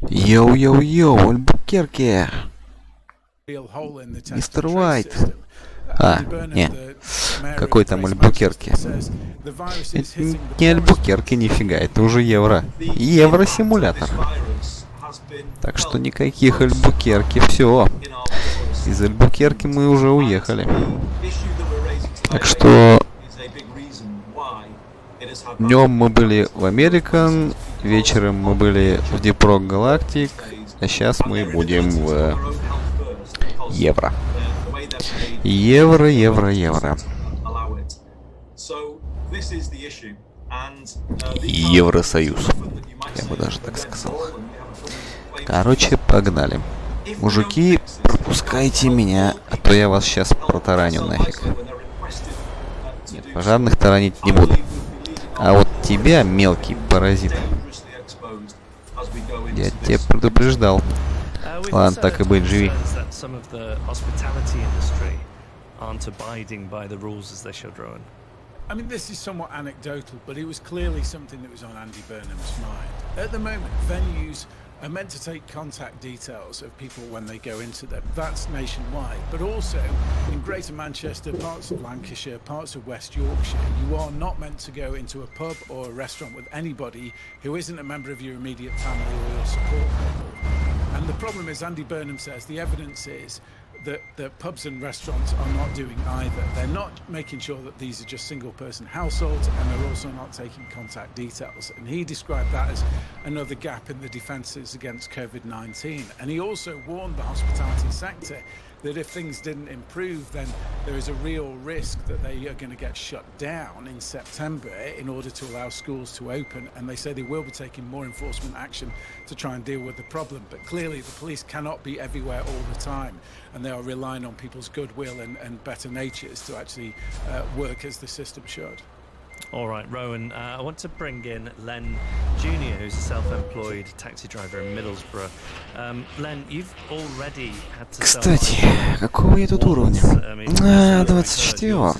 Йоу-йоу-йоу, Альбукерке! Мистер Уайт! Не, какой там Альбукерке? Это не Альбукерке, нифига, это уже Евро. Евросимулятор. Так что никаких Альбукерке, все. Из Альбукерки мы уже уехали. Так что днем мы были в Американ, вечером мы были в Deep Rock Galactic, а сейчас мы будем в Евро. Евро, евро, евро. Евросоюз. Я бы даже так сказал. Короче, погнали. Мужики, пропускайте меня, а то я вас сейчас протараню нафиг. Нет, пожарных таранить не буду. А вот тебя, мелкий паразит, я тебя предупреждал. Ладно, так и быть, живи. I mean, this is somewhat anecdotal, but it was clearly something that was on Andy Burnham's mind. At the moment, venues are meant to take contact details of people when they go into them. That's nationwide. But also, in Greater Manchester, parts of Lancashire, parts of West Yorkshire, you are not meant to go into a pub or a restaurant with anybody who isn't a member of your immediate family or your support people. And the problem is, Andy Burnham says, the evidence is that pubs and restaurants are not doing either. They're not making sure that these are just single-person households, and they're also not taking contact details. And he described that as another gap in the defences against COVID-19. And he also warned the hospitality sector that if things didn't improve, then there is a real risk that they are going to get shut down in September in order to allow schools to open. And they say they will be taking more enforcement action to try and deal with the problem. But clearly the police cannot be everywhere all the time, and they are relying on people's goodwill and better natures to actually work as the system should. All right, Rowan, I want to bring in Len Jr., who's a self-employed taxi driver in Middlesbrough. Len, you've already had to Кстати, какого я тут уровня? 24.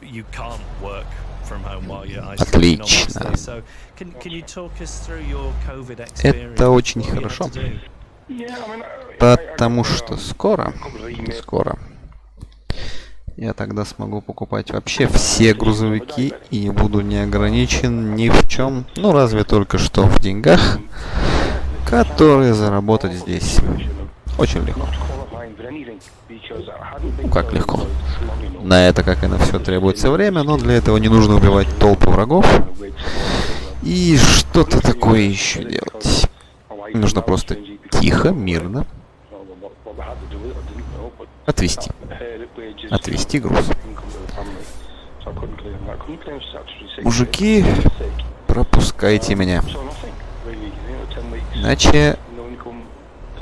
You can't work from home while you're Отлично. So, can you talk us through your COVID experience? Это очень хорошо. Потому что скоро я тогда смогу покупать вообще все грузовики и не буду не ограничен ни в чем, ну разве только что в деньгах, которые заработать здесь очень легко. Ну как легко? На это, как и на все, требуется время, но для этого не нужно убивать толпы врагов и что-то такое еще делать. Нужно просто тихо, мирно отвезти груз. Мужики, пропускайте меня.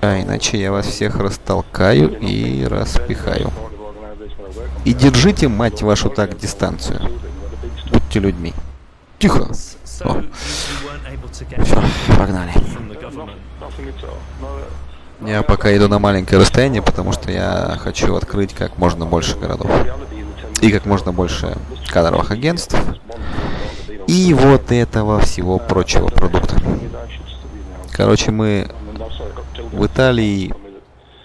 Иначе я вас всех растолкаю и распихаю. И держите, мать вашу, так дистанцию. Будьте людьми. Тихо. О. Все, погнали. Я пока иду на маленькое расстояние, потому что я хочу открыть как можно больше городов. И как можно больше кадровых агентств. И вот этого всего прочего продукта. Короче, мы в Италии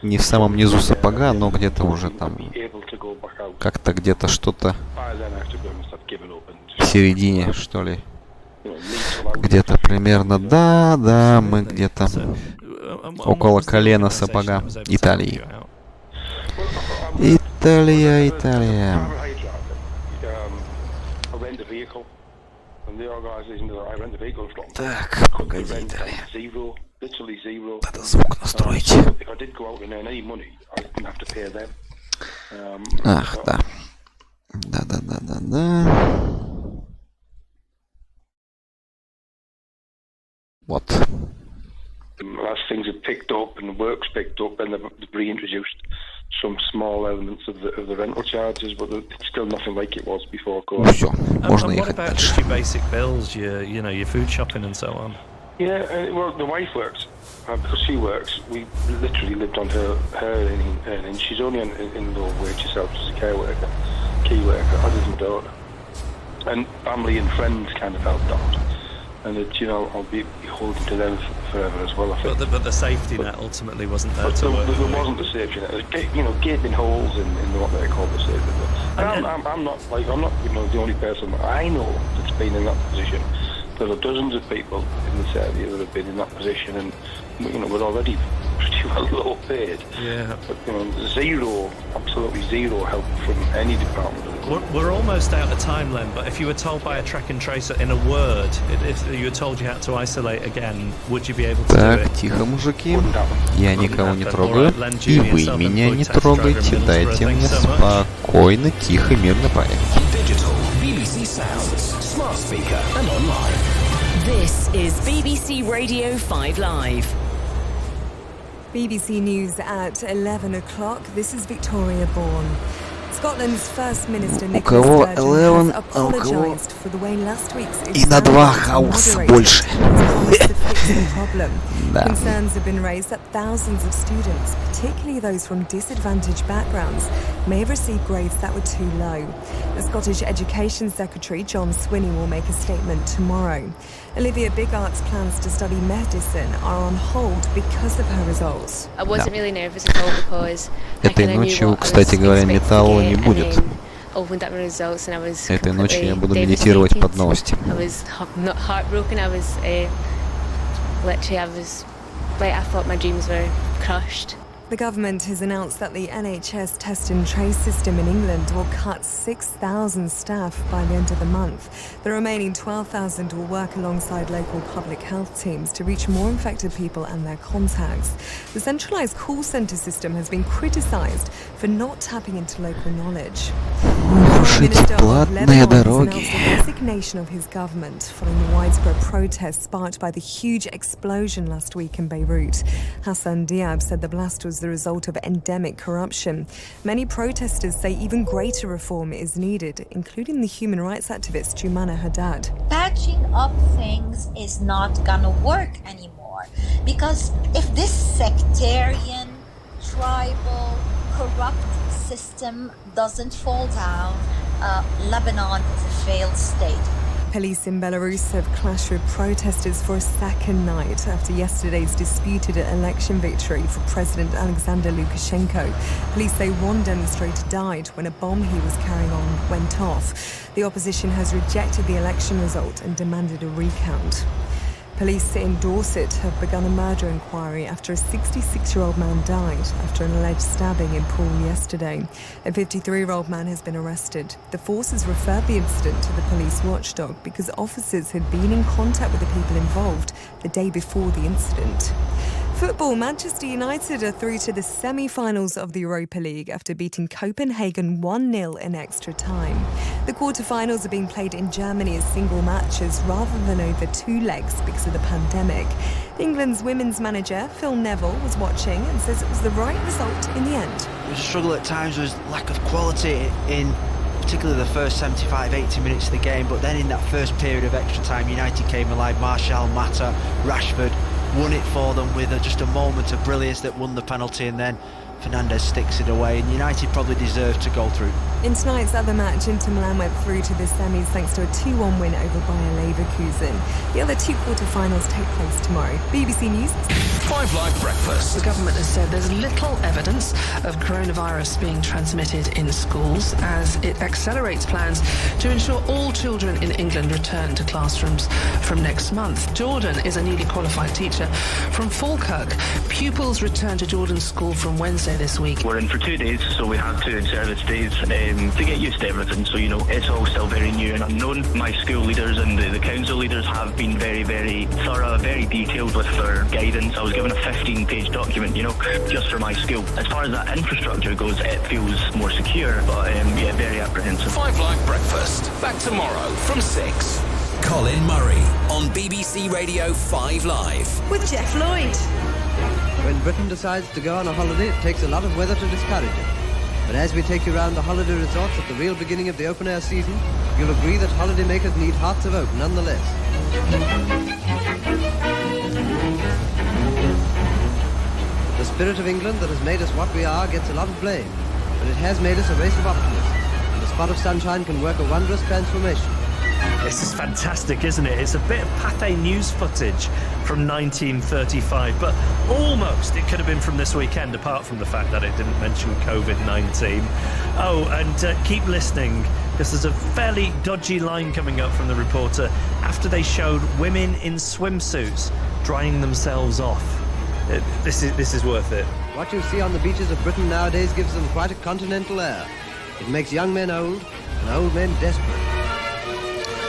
не в самом низу сапога, но где-то уже там как-то где-то что-то в середине, что ли. Где-то примерно, да, мы где-то около колена сапога Италии. Италия. Так, погоди, Италия. Надо звук настроить. Ах, да. Да. Вот. As things have picked up and the work's picked up, and they've reintroduced some small elements of the rental charges, but it's still nothing like it was before COVID. Все, можно ехать dальше. дальше. Your basic bills, your food shopping and so on. Yeah, well, the wife works. Because she works, we literally lived on her earnings. She's only in low wage herself as a key worker, as is my daughter. And family and friends kind of helped out. and that, you know, I'll be beholden to them forever as well, I think. But the safety net ultimately wasn't there But to work. there wasn't a safety net. You know, gaping holes in what they call the safety net. And I'm not you know, the only person that I know that's been in that position. There are dozens of people in this area that have been in that position, and you know, we're already pretty well low paid. Yeah. But you know, absolutely zero help from any department. We're almost out of time, Len, but if you were told by a track and tracer in a word, if you were told you had to isolate again, would you be able to do Так, it? тихо, мужики. Я никого не трогаю. И вы меня не трогайте. Дайте мне спокойно, тихо, мирно поехать. Digital, BBC Sounds, smart speaker and online. This is BBC Radio 5 Live. BBC News at 11 o'clock. This is Victoria Bourne. Scotland's First Minister Nicola кого Sturgeon 11, has а у кого apologised for the way last week's и на 2 experiment хаоса moderated больше. his promise to fix the problem. Да. Concerns have been raised that thousands of students, particularly those from disadvantaged backgrounds, may have received grades that were too low. The Scottish Education Secretary, John Swinney, will make a statement tomorrow. Olivia Biggard's plans to study medicine are on hold because of her results. I wasn't really nervous at all because I Этой kinda knew ночью, what I was кстати говоря, expected to металла не get, and будет. then opened up my results and I was Этой ночью я буду completely медитировать под devastated. новости. I was not heartbroken. I was I thought my dreams were crushed. The government has announced that the NHS test and trace system in England will cut 6,000 staff by the end of the month. The remaining 12,000 will work alongside local public health teams to reach more infected people and their contacts. The centralised call centre system has been criticised for not tapping into local knowledge. Слушайте, платные дороги. The resignation of his government following the widespread protests sparked by the huge explosion last week in Beirut. Hassan Diab said the blast was the result of endemic corruption. Many protesters say even greater reform is needed, including the human rights activist Jumana Haddad. Patching up things is not gonna work anymore, because if this sectarian, tribal, corrupt system doesn't fall down, Lebanon is a failed state. Police in Belarus have clashed with protesters for a second night after yesterday's disputed election victory for President Alexander Lukashenko. Police say one demonstrator died when a bomb he was carrying on went off. The opposition has rejected the election result and demanded a recount. Police in Dorset have begun a murder inquiry after a 66-year-old man died after an alleged stabbing in Poole yesterday. A 53-year-old man has been arrested. The force has referred the incident to the police watchdog because officers had been in contact with the people involved the day before the incident. Football, Manchester United are through to the semi-finals of the Europa League after beating Copenhagen 1-0 in extra time. The quarter-finals are being played in Germany as single matches rather than over 2 legs because of the pandemic. England's women's manager, Phil Neville, was watching and says it was the right result in the end. The struggle at times was lack of quality in particularly the first 75-80 minutes of the game, but then in that first period of extra time, United came alive. Martial, Mata, Rashford won it for them with just a moment of brilliance that won the penalty, and then Fernandes sticks it away, and United probably deserved to go through. In tonight's other match, Inter Milan went through to the semis thanks to a 2-1 win over Bayer Leverkusen. The other 2 quarter-finals take place tomorrow. BBC News. 5 Live Breakfast. The government has said there's little evidence of coronavirus being transmitted in schools as it accelerates plans to ensure all children in England return to classrooms from next month. Jordan is a newly qualified teacher from Falkirk. Pupils return to Jordan's school from Wednesday this week. We're in for 2 days, so we had 2 service days to get used to everything. So, you know, it's all still very new and unknown. My school leaders and the council leaders have been very, very thorough, very detailed with their guidance. I was given a 15-page document, you know, just for my school. As far as that infrastructure goes, it feels more secure, but yeah, very apprehensive. 5 Live Breakfast, back tomorrow from 6. Colin Murray on BBC Radio 5 Live. With Jeff Lloyd. When Britain decides to go on a holiday, it takes a lot of weather to discourage it. But as we take you around the holiday resorts at the real beginning of the open-air season, you'll agree that holidaymakers need hearts of oak nonetheless. The spirit of England that has made us what we are gets a lot of blame, but it has made us a race of optimists, and a spot of sunshine can work a wondrous transformation. This is fantastic, isn't it? It's a bit of Pathé News footage from 1935, but almost it could have been from this weekend, apart from the fact that it didn't mention COVID-19. Oh, and keep listening, because there's a fairly dodgy line coming up from the reporter after they showed women in swimsuits drying themselves off. This is worth it. What you see on the beaches of Britain nowadays gives them quite a continental air. It makes young men old and old men desperate.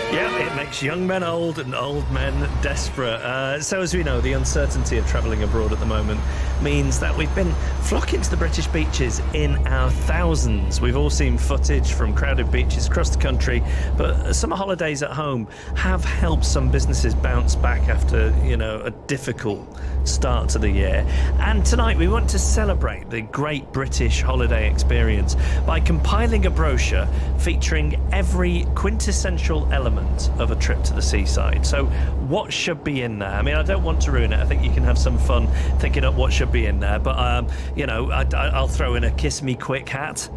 Yeah, it makes young men old and old men desperate. So as we know, the uncertainty of travelling abroad at the moment means that we've been flocking to the British beaches in our thousands. We've all seen footage from crowded beaches across the country, but summer holidays at home have helped some businesses bounce back after, a difficult start to the year. And tonight we want to celebrate the great British holiday experience by compiling a brochure featuring every quintessential element of a trip to the seaside. So what should be in there? I mean, I don't want to ruin it. I think you can have some fun thinking up what should be in there, but I'll throw in a kiss me quick hat,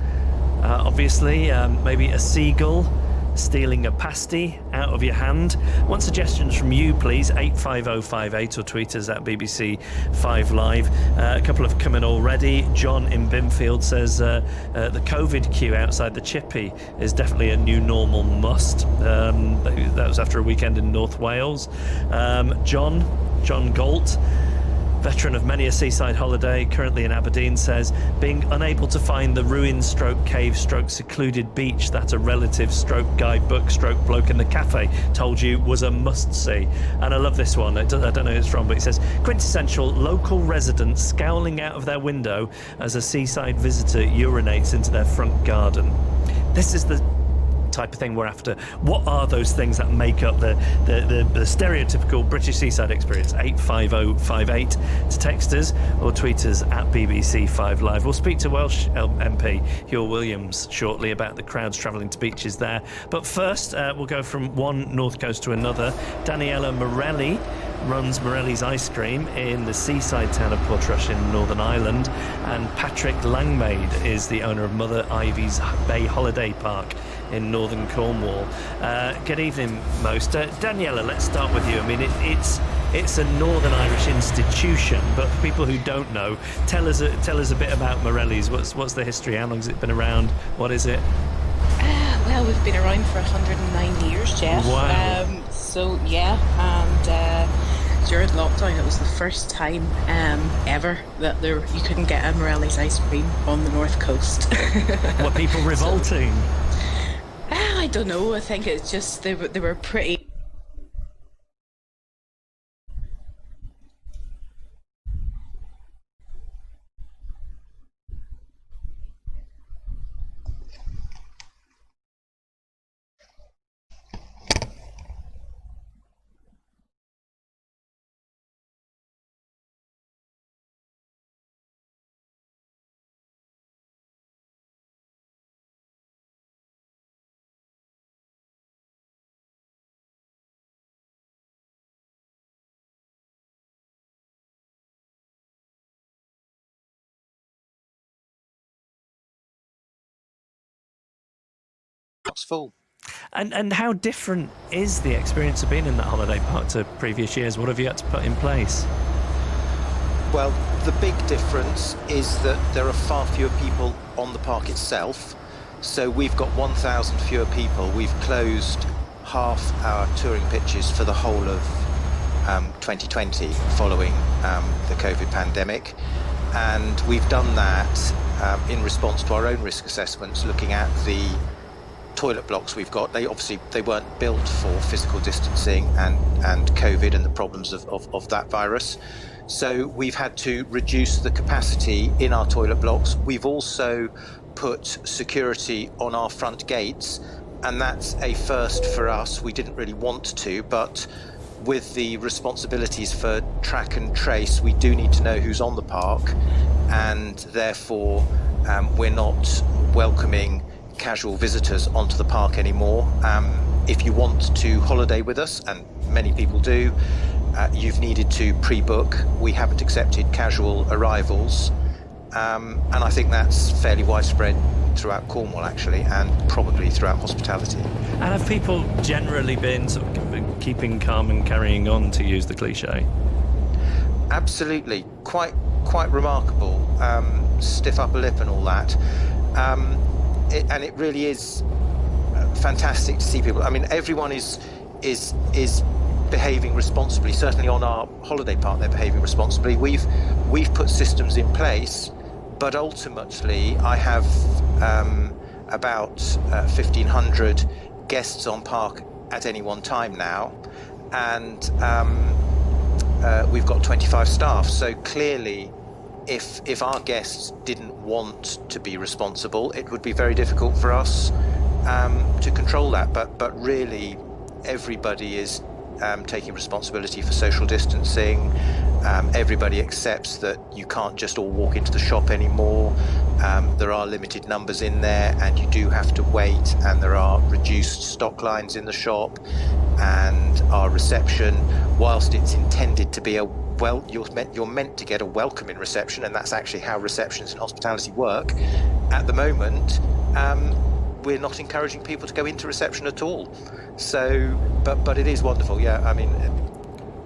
obviously, maybe a seagull stealing a pasty out of your hand. Want suggestions from you, please? 85058 or tweet us at BBC5Live. A couple have come in already. John in Binfield says the COVID queue outside the Chippy is definitely a new normal must. That was after a weekend in North Wales. John Galt, veteran of many a seaside holiday, currently in Aberdeen, says being unable to find the ruin stroke cave stroke secluded beach that a relative stroke guidebook stroke bloke in the cafe told you was a must-see. And I love this one. I don't know who it's from, but it says quintessential local residents scowling out of their window as a seaside visitor urinates into their front garden. This is the type of thing we're after. What are those things that make up the stereotypical British seaside experience? 85058 to text us or tweet us at BBC5Live. We'll speak to Welsh MP Hugh Williams shortly about the crowds travelling to beaches there. But first, we'll go from one north coast to another. Daniela Morelli runs Morelli's Ice Cream in the seaside town of Portrush in Northern Ireland, and Patrick Langmaid is the owner of Mother Ivy's Bay Holiday Park in northern Cornwall. Good evening, most. Daniela, let's start with you. I mean, it's a Northern Irish institution, but for people who don't know, tell us a bit about Morelli's. What's the history? How long has it been around? What is it? Well, we've been around for 109 years, Jeff. Wow. During lockdown, it was the first time ever that you couldn't get a Morelli's ice cream on the north coast. Were people revolting? I don't know. I think it's just they were pretty. Full. And how different is the experience of being in that holiday park to previous years? What have you had to put in place? Well, the big difference is that there are far fewer people on the park itself. So we've got 1,000 fewer people. We've closed half our touring pitches for the whole of 2020 following the COVID pandemic. And we've done that in response to our own risk assessments, looking at the toilet blocks we've got. They weren't built for physical distancing and COVID and the problems of that virus. So we've had to reduce the capacity in our toilet blocks. We've also put security on our front gates, and that's a first for us. We didn't really want to, but with the responsibilities for track and trace, we do need to know who's on the park, and therefore we're not welcoming casual visitors onto the park anymore. If you want to holiday with us, and many people do, you've needed to pre-book. We haven't accepted casual arrivals, And I think that's fairly widespread throughout Cornwall, actually, and probably throughout hospitality. And have people generally been sort of keeping calm and carrying on, to use the cliche? Absolutely, quite remarkable. Stiff upper lip and all that. And it really is fantastic to see people. I mean, everyone is behaving responsibly. Certainly on our holiday park, they're behaving responsibly. We've put systems in place, but ultimately I have about 1,500 guests on park at any one time now, and we've got 25 staff. So clearly, if our guests didn't want to be responsible, it would be very difficult for us to control that. But really, everybody is taking responsibility for social distancing. Everybody accepts that you can't just all walk into the shop anymore. There are limited numbers in there, and you do have to wait, and there are reduced stock lines in the shop, and our reception, whilst it's intended to be you're meant to get a welcoming reception, and that's actually how receptions in hospitality work. At the moment, we're not encouraging people to go into reception at all. So, but it is wonderful. Yeah, I mean,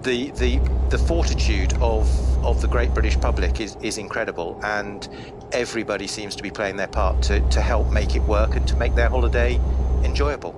the fortitude of the great British public is incredible, and everybody seems to be playing their part to help make it work and to make their holiday enjoyable.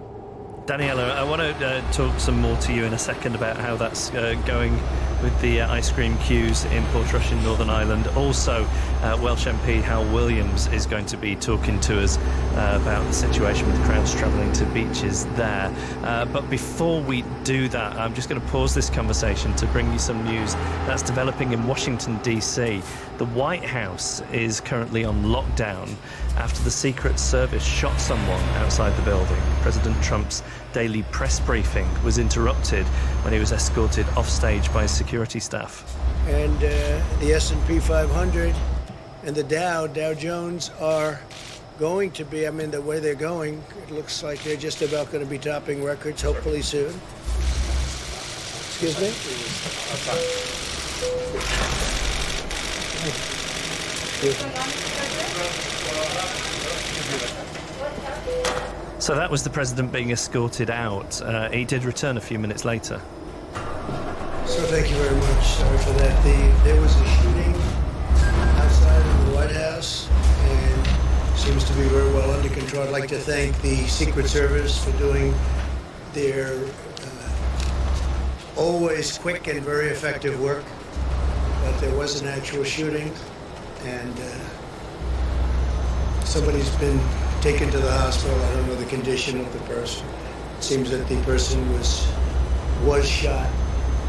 Daniela, I want to talk some more to you in a second about how that's going with the ice cream queues in Portrush in Northern Ireland. Also, Welsh MP Hal Williams is going to be talking to us about the situation with crowds travelling to beaches there. But before we do that, I'm just going to pause this conversation to bring you some news that's developing in Washington, D.C. The White House is currently on lockdown after the Secret Service shot someone outside the building. President Trump's daily press briefing was interrupted when he was escorted off stage by security staff. And the S&P 500 and the Dow Jones are going to be, I mean, the way they're going, it looks like they're just about going to be topping records, hopefully soon. Excuse me? So that was the president being escorted out. He did return a few minutes later. So thank you very much. Sorry for that. There was a shooting outside of the White House, and seems to be very well under control. I'd like to thank the Secret Service for doing their always quick and very effective work. But there was an actual shooting, and somebody's been taken to the hospital. I don't know the condition of the person. It seems that the person was shot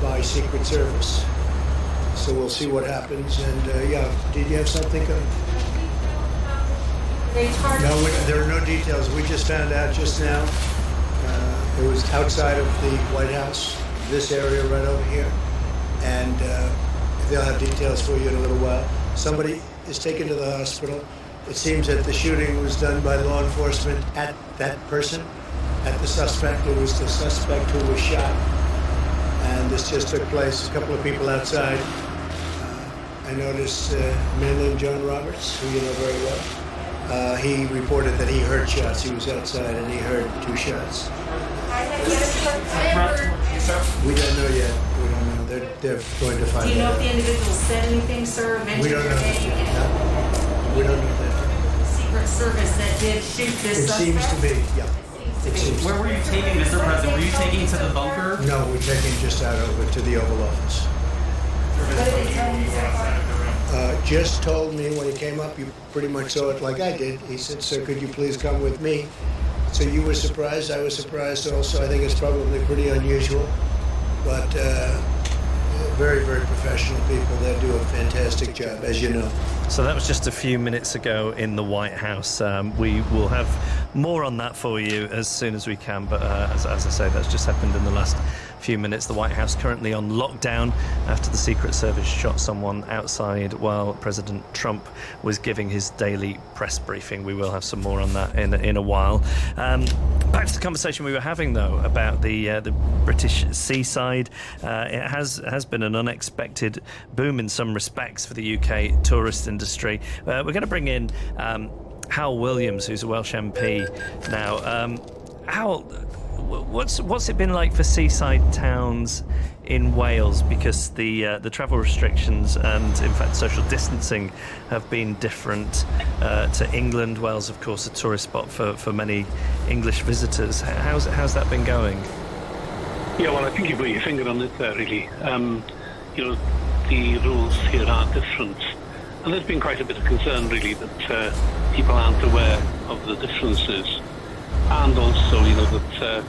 by Secret Service. So we'll see what happens. And yeah, did you have something? No, there are no details. We just found out just now. It was outside of the White House, this area right over here. And they'll have details for you in a little while. Somebody is taken to the hospital. It seems that the shooting was done by law enforcement at that person, at the suspect. It was the suspect who was shot. And this just took place. A couple of people outside. I noticed a man named John Roberts, who you know very well. He reported that he heard shots. He was outside and he heard 2 shots. We don't know yet. We don't know. They're going to find out. Do you know if the individual said anything, sir? We don't know. No. We don't know that. Secret Service that did shoot this It suspect? seems to be, yeah. Where were you taking, Mr. President? Were you taking to the bunker? No, we're taking just out over to the Oval Office. Just told me when he came up, you pretty much saw it like I did. He said, "Sir, could you please come with me?" So you were surprised. I was surprised also. I think it's probably pretty unusual, but very, very professional people. They do a fantastic job, as you know. So that was just a few minutes ago in the White House. We will have more on that for you as soon as we can, but as I say, that's just happened in the last few minutes. The White House currently on lockdown after the Secret Service shot someone outside while President Trump was giving his daily press briefing. We will have some more on that in a while. Back to the conversation we were having, though, about the British seaside. It has been an unexpected boom in some respects for the UK tourist industry. We're going to bring in Hal Williams, who's a Welsh MP now. Hal, what's it been like for seaside towns in Wales? Because the travel restrictions and, in fact, social distancing have been different to England. Wales, of course, a tourist spot for many English visitors. How's that been going? Yeah, well, I think you put your finger on it there, really. The rules here are different. And there's been quite a bit of concern, really, that people aren't aware of the differences. And also, that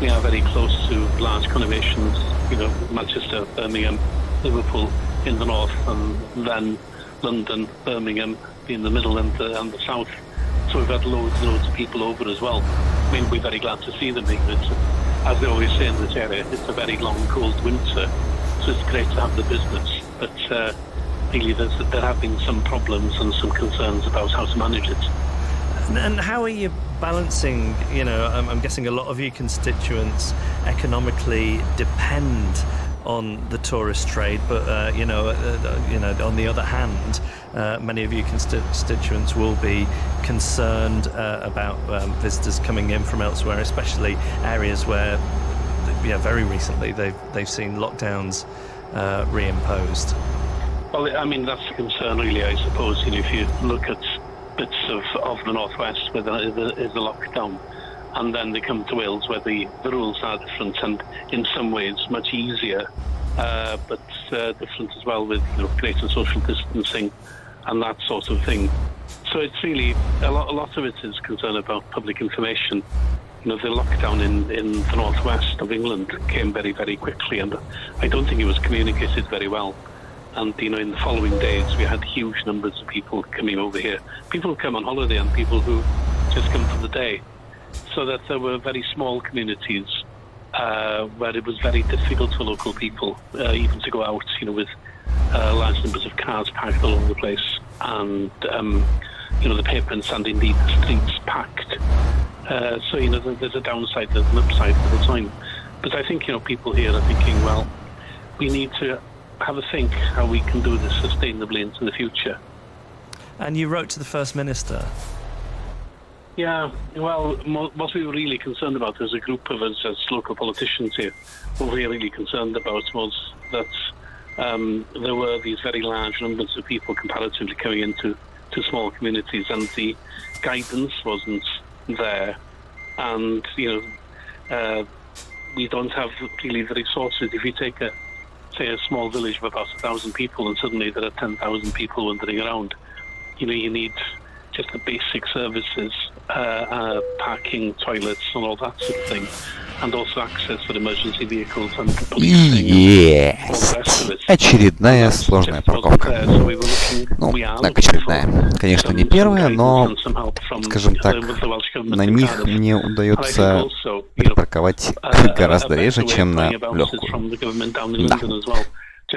we are very close to large conurbations, Manchester, Birmingham, Liverpool in the north, and then London, Birmingham in the middle and the south. So we've had loads of people over as well. I mean, we're very glad to see them, because as they always say in this area, it's a very long, cold winter, so it's great to have the business. But really, there have been some problems and some concerns about how to manage it. And how are you balancing, I'm guessing a lot of your constituents economically depend on the tourist trade, but on the other hand, many of your constituents will be concerned about visitors coming in from elsewhere, especially areas where, very recently they've seen lockdowns reimposed. Well, I mean, that's a concern, really, I suppose. If you look at bits of the northwest where there is a lockdown, and then they come to Wales where the rules are different and in some ways much easier, but different as well with greater social distancing and that sort of thing. So it's really a lot of it is concern about public information. The lockdown in the northwest of England came very, very quickly, and I don't think it was communicated very well. And, in the following days, we had huge numbers of people coming over here. People who come on holiday and people who just come for the day. So that there were very small communities where it was very difficult for local people even to go out, with large numbers of cars parked all over the place. And, the pavements and indeed the streets packed. So, there's a downside, there's an upside all the time. But I think, people here are thinking, well, we need to have a think how we can do this sustainably into the future. And you wrote to the First Minister. Yeah, well, what we were really concerned about as a group of us as local politicians here, what we were really concerned about was that there were these very large numbers of people comparatively coming into small communities, and the guidance wasn't there. And, we don't have really the resources. If you take a small village of about 1,000 people and suddenly there are 10,000 people wandering around, you need just the basic services, parking, toilets and all that sort of thing, and also access for emergency vehicles and policing. Yes. Очередная сложная парковка. Так, очередная. Конечно, не первая, но, скажем так, на них мне удается припарковать гораздо реже, чем на легкую. Да. И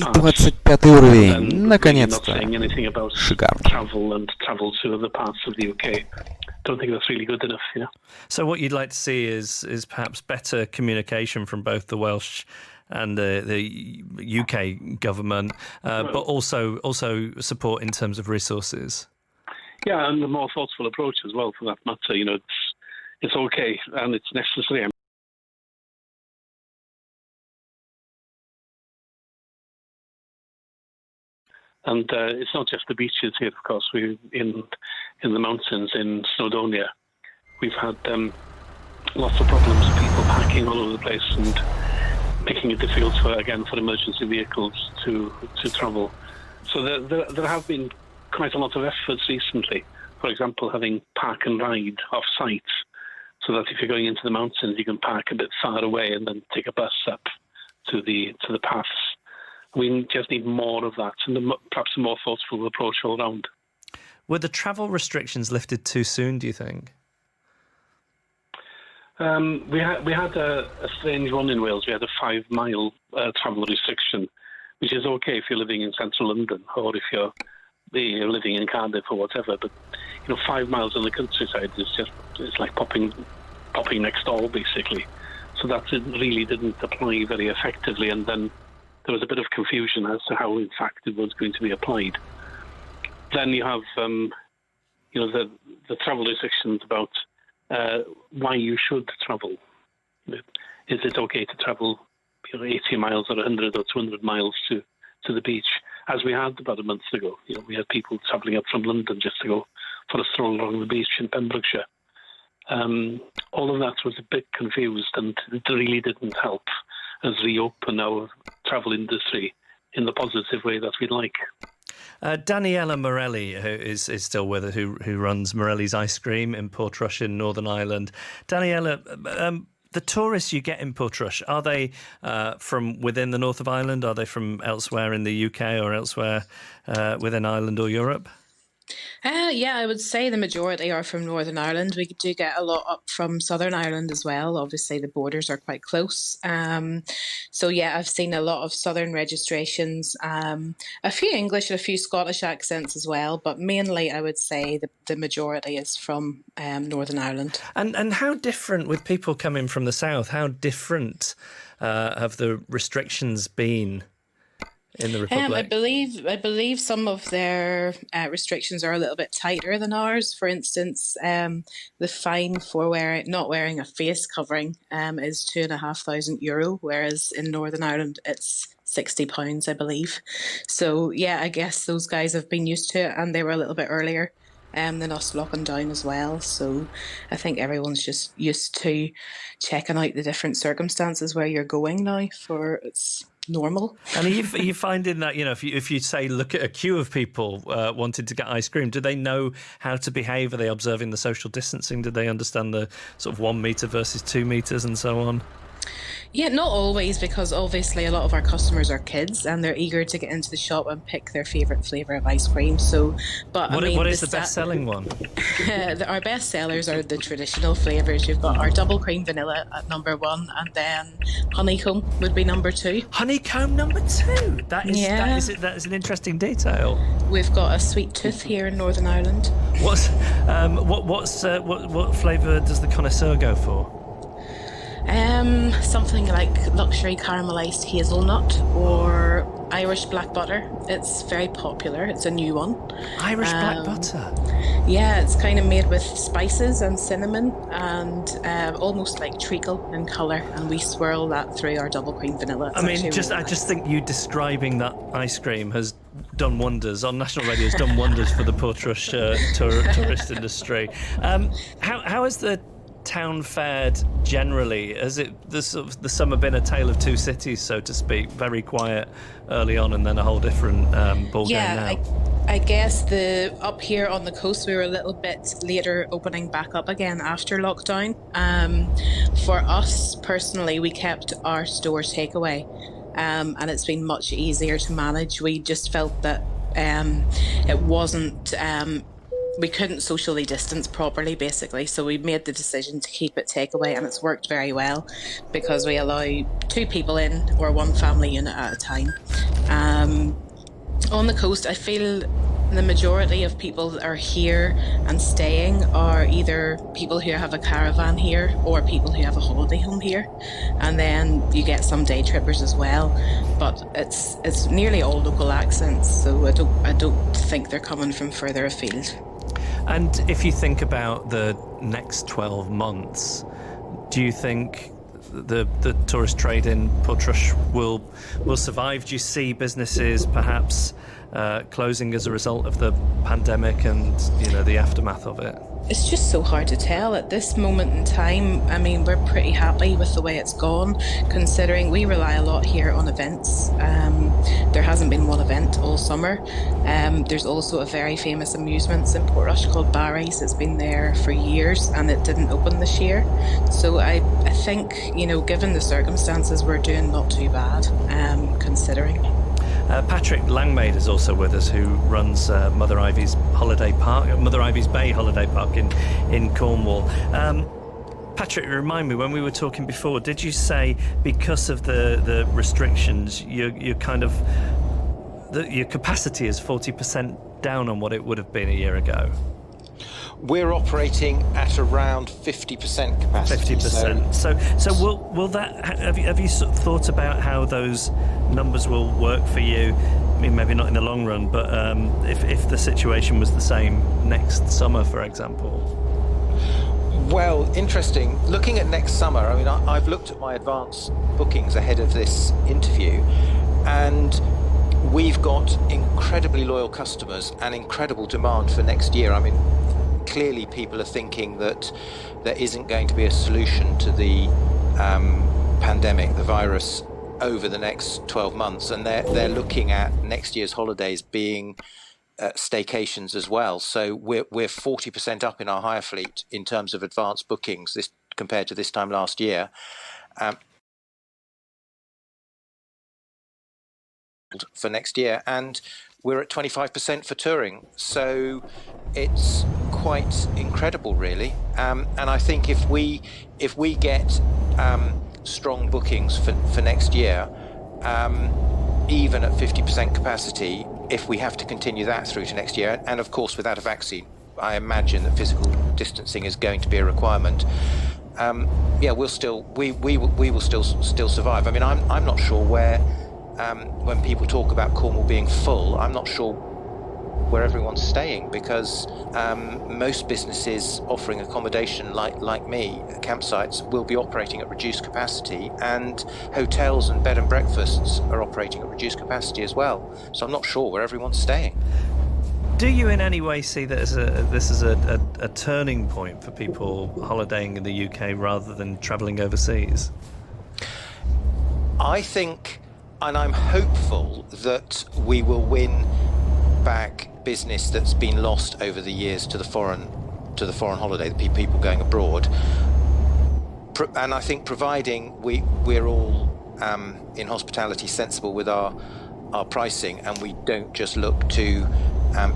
25-й уровень, наконец-то. Шикарно. Don't think that's really good enough, So what you'd like to see is perhaps better communication from both the Welsh and the UK government, but also support in terms of resources. Yeah, and a more thoughtful approach as well, for that matter. It's okay and it's necessary. And it's not just the beaches here, of course. We're in the mountains in Snowdonia. We've had lots of problems with people packing all over the place and making it difficult for emergency vehicles to travel. So there have been quite a lot of efforts recently. For example, having park and ride off-site, so that if you're going into the mountains, you can park a bit far away and then take a bus up to the paths. We just need more of that, and perhaps a more thoughtful approach all around. Were the travel restrictions lifted too soon, do you think? We had a strange one in Wales. We had a 5-mile travel restriction, which is okay if you're living in central London or if you're living in Cardiff or whatever. But 5 miles in the countryside it's like popping next door basically. So that really didn't apply very effectively, and then there was a bit of confusion as to how in fact it was going to be applied. Then you have the travel restrictions about why you should travel. Is it okay to travel 80 miles or 100 or 200 miles to the beach, as we had about a month ago? We had people travelling up from London just to go for a stroll along the beach in Pembrokeshire. All of that was a bit confused, and it really didn't help us reopen our travel industry in the positive way that we'd like. Daniela Morelli, who is still with us, who runs Morelli's Ice Cream in Portrush in Northern Ireland. Daniela, the tourists you get in Portrush, are they from within the north of Ireland? Are they from elsewhere in the UK or elsewhere within Ireland or Europe? Yeah, I would say the majority are from Northern Ireland. We do get a lot up from Southern Ireland as well. Obviously, the borders are quite close. So, yeah, I've seen a lot of Southern registrations, a few English and a few Scottish accents as well. But mainly, I would say the majority is from Northern Ireland. And how different, with people coming from the south, how different have the restrictions been in the Republic? I believe some of their restrictions are a little bit tighter than ours. For instance, the fine for not wearing a face covering is €2,500, whereas in Northern Ireland it's £60, I believe. So yeah, I guess those guys have been used to it, and they were a little bit earlier than us locking down as well. So I think everyone's just used to checking out the different circumstances where you're going now, for it's normal. And are you finding that, if you say look at a queue of people wanting to get ice cream, do they know how to behave? Are they observing the social distancing? Do they understand the sort of 1 metre versus 2 metres and so on? Yeah, not always, because obviously a lot of our customers are kids and they're eager to get into the shop and pick their favourite flavour of ice cream. So, but what is the best-selling one? Our best sellers are the traditional flavours. You've got our double cream vanilla at number 1, and then honeycomb would be number 2. Honeycomb number 2. That is an interesting detail. We've got a sweet tooth here in Northern Ireland. What flavour does the connoisseur go for? Something like luxury caramelised hazelnut or Irish black butter. It's very popular. It's a new one. Irish black butter? Yeah, it's kind of made with spices and cinnamon and almost like treacle in colour, and we swirl that through our double cream vanilla. I just think you describing that ice cream has done wonders on national radio. Has done wonders for the Portrush tourist industry. How has the town fared generally? Has the summer been a tale of two cities, so to speak? Very quiet early on, and then a whole different ball game now. I guess up here on the coast we were a little bit later opening back up again after lockdown. For us personally, we kept our store takeaway, and it's been much easier to manage. We just felt that it wasn't. We couldn't socially distance properly, basically, so we made the decision to keep it takeaway, and it's worked very well because we allow 2 people in, or 1 family unit at a time. On the coast, I feel the majority of people that are here and staying are either people who have a caravan here or people who have a holiday home here, and then you get some day trippers as well, but it's nearly all local accents, so I don't think they're coming from further afield. And if you think about the next 12 months, do you think the tourist trade in Portrush will survive? Do you see businesses perhaps closing as a result of the pandemic and the aftermath of it? It's just so hard to tell at this moment in time. I mean, we're pretty happy with the way it's gone, considering we rely a lot here on events. There hasn't been one event all summer. There's also a very famous amusements in Portrush called Barry's. It's been there for years and it didn't open this year. So I think, given the circumstances, we're doing not too bad, considering. Patrick Langmaid is also with us, who runs Mother Ivy's Bay Holiday Park in Cornwall. Patrick, remind me, when we were talking before, did you say because of the restrictions, you're kind of your capacity is 40% down on what it would have been a year ago? We're operating at around 50% capacity. 50%. So will that? Have you sort of thought about how those numbers will work for you? I mean, maybe not in the long run, but if the situation was the same next summer, for example. Well, interesting. Looking at next summer, I mean, I've looked at my advance bookings ahead of this interview, and we've got incredibly loyal customers and incredible demand for next year. I mean, clearly people are thinking that there isn't going to be a solution to the pandemic, the virus, over the next 12 months, and they're looking at next year's holidays being staycations as well. So we're 40% up in our hire fleet in terms of advanced bookings this compared to this time last year. For next year, and we're at 25% for touring, so it's quite incredible, really. And I think if we get strong bookings for next year, even at 50% capacity, if we have to continue that through to next year, and of course without a vaccine, I imagine that physical distancing is going to be a requirement. We will still survive. I mean, I'm not sure where. When people talk about Cornwall being full, I'm not sure where everyone's staying, because most businesses offering accommodation like me, campsites, will be operating at reduced capacity, and hotels and bed and breakfasts are operating at reduced capacity as well. So I'm not sure where everyone's staying. Do you in any way see that this is a turning point for people holidaying in the UK rather than travelling overseas? I think, and I'm hopeful, that we will win back business that's been lost over the years to the foreign holiday, the people going abroad. And I think, providing we're all in hospitality sensible with our pricing, and we don't just look to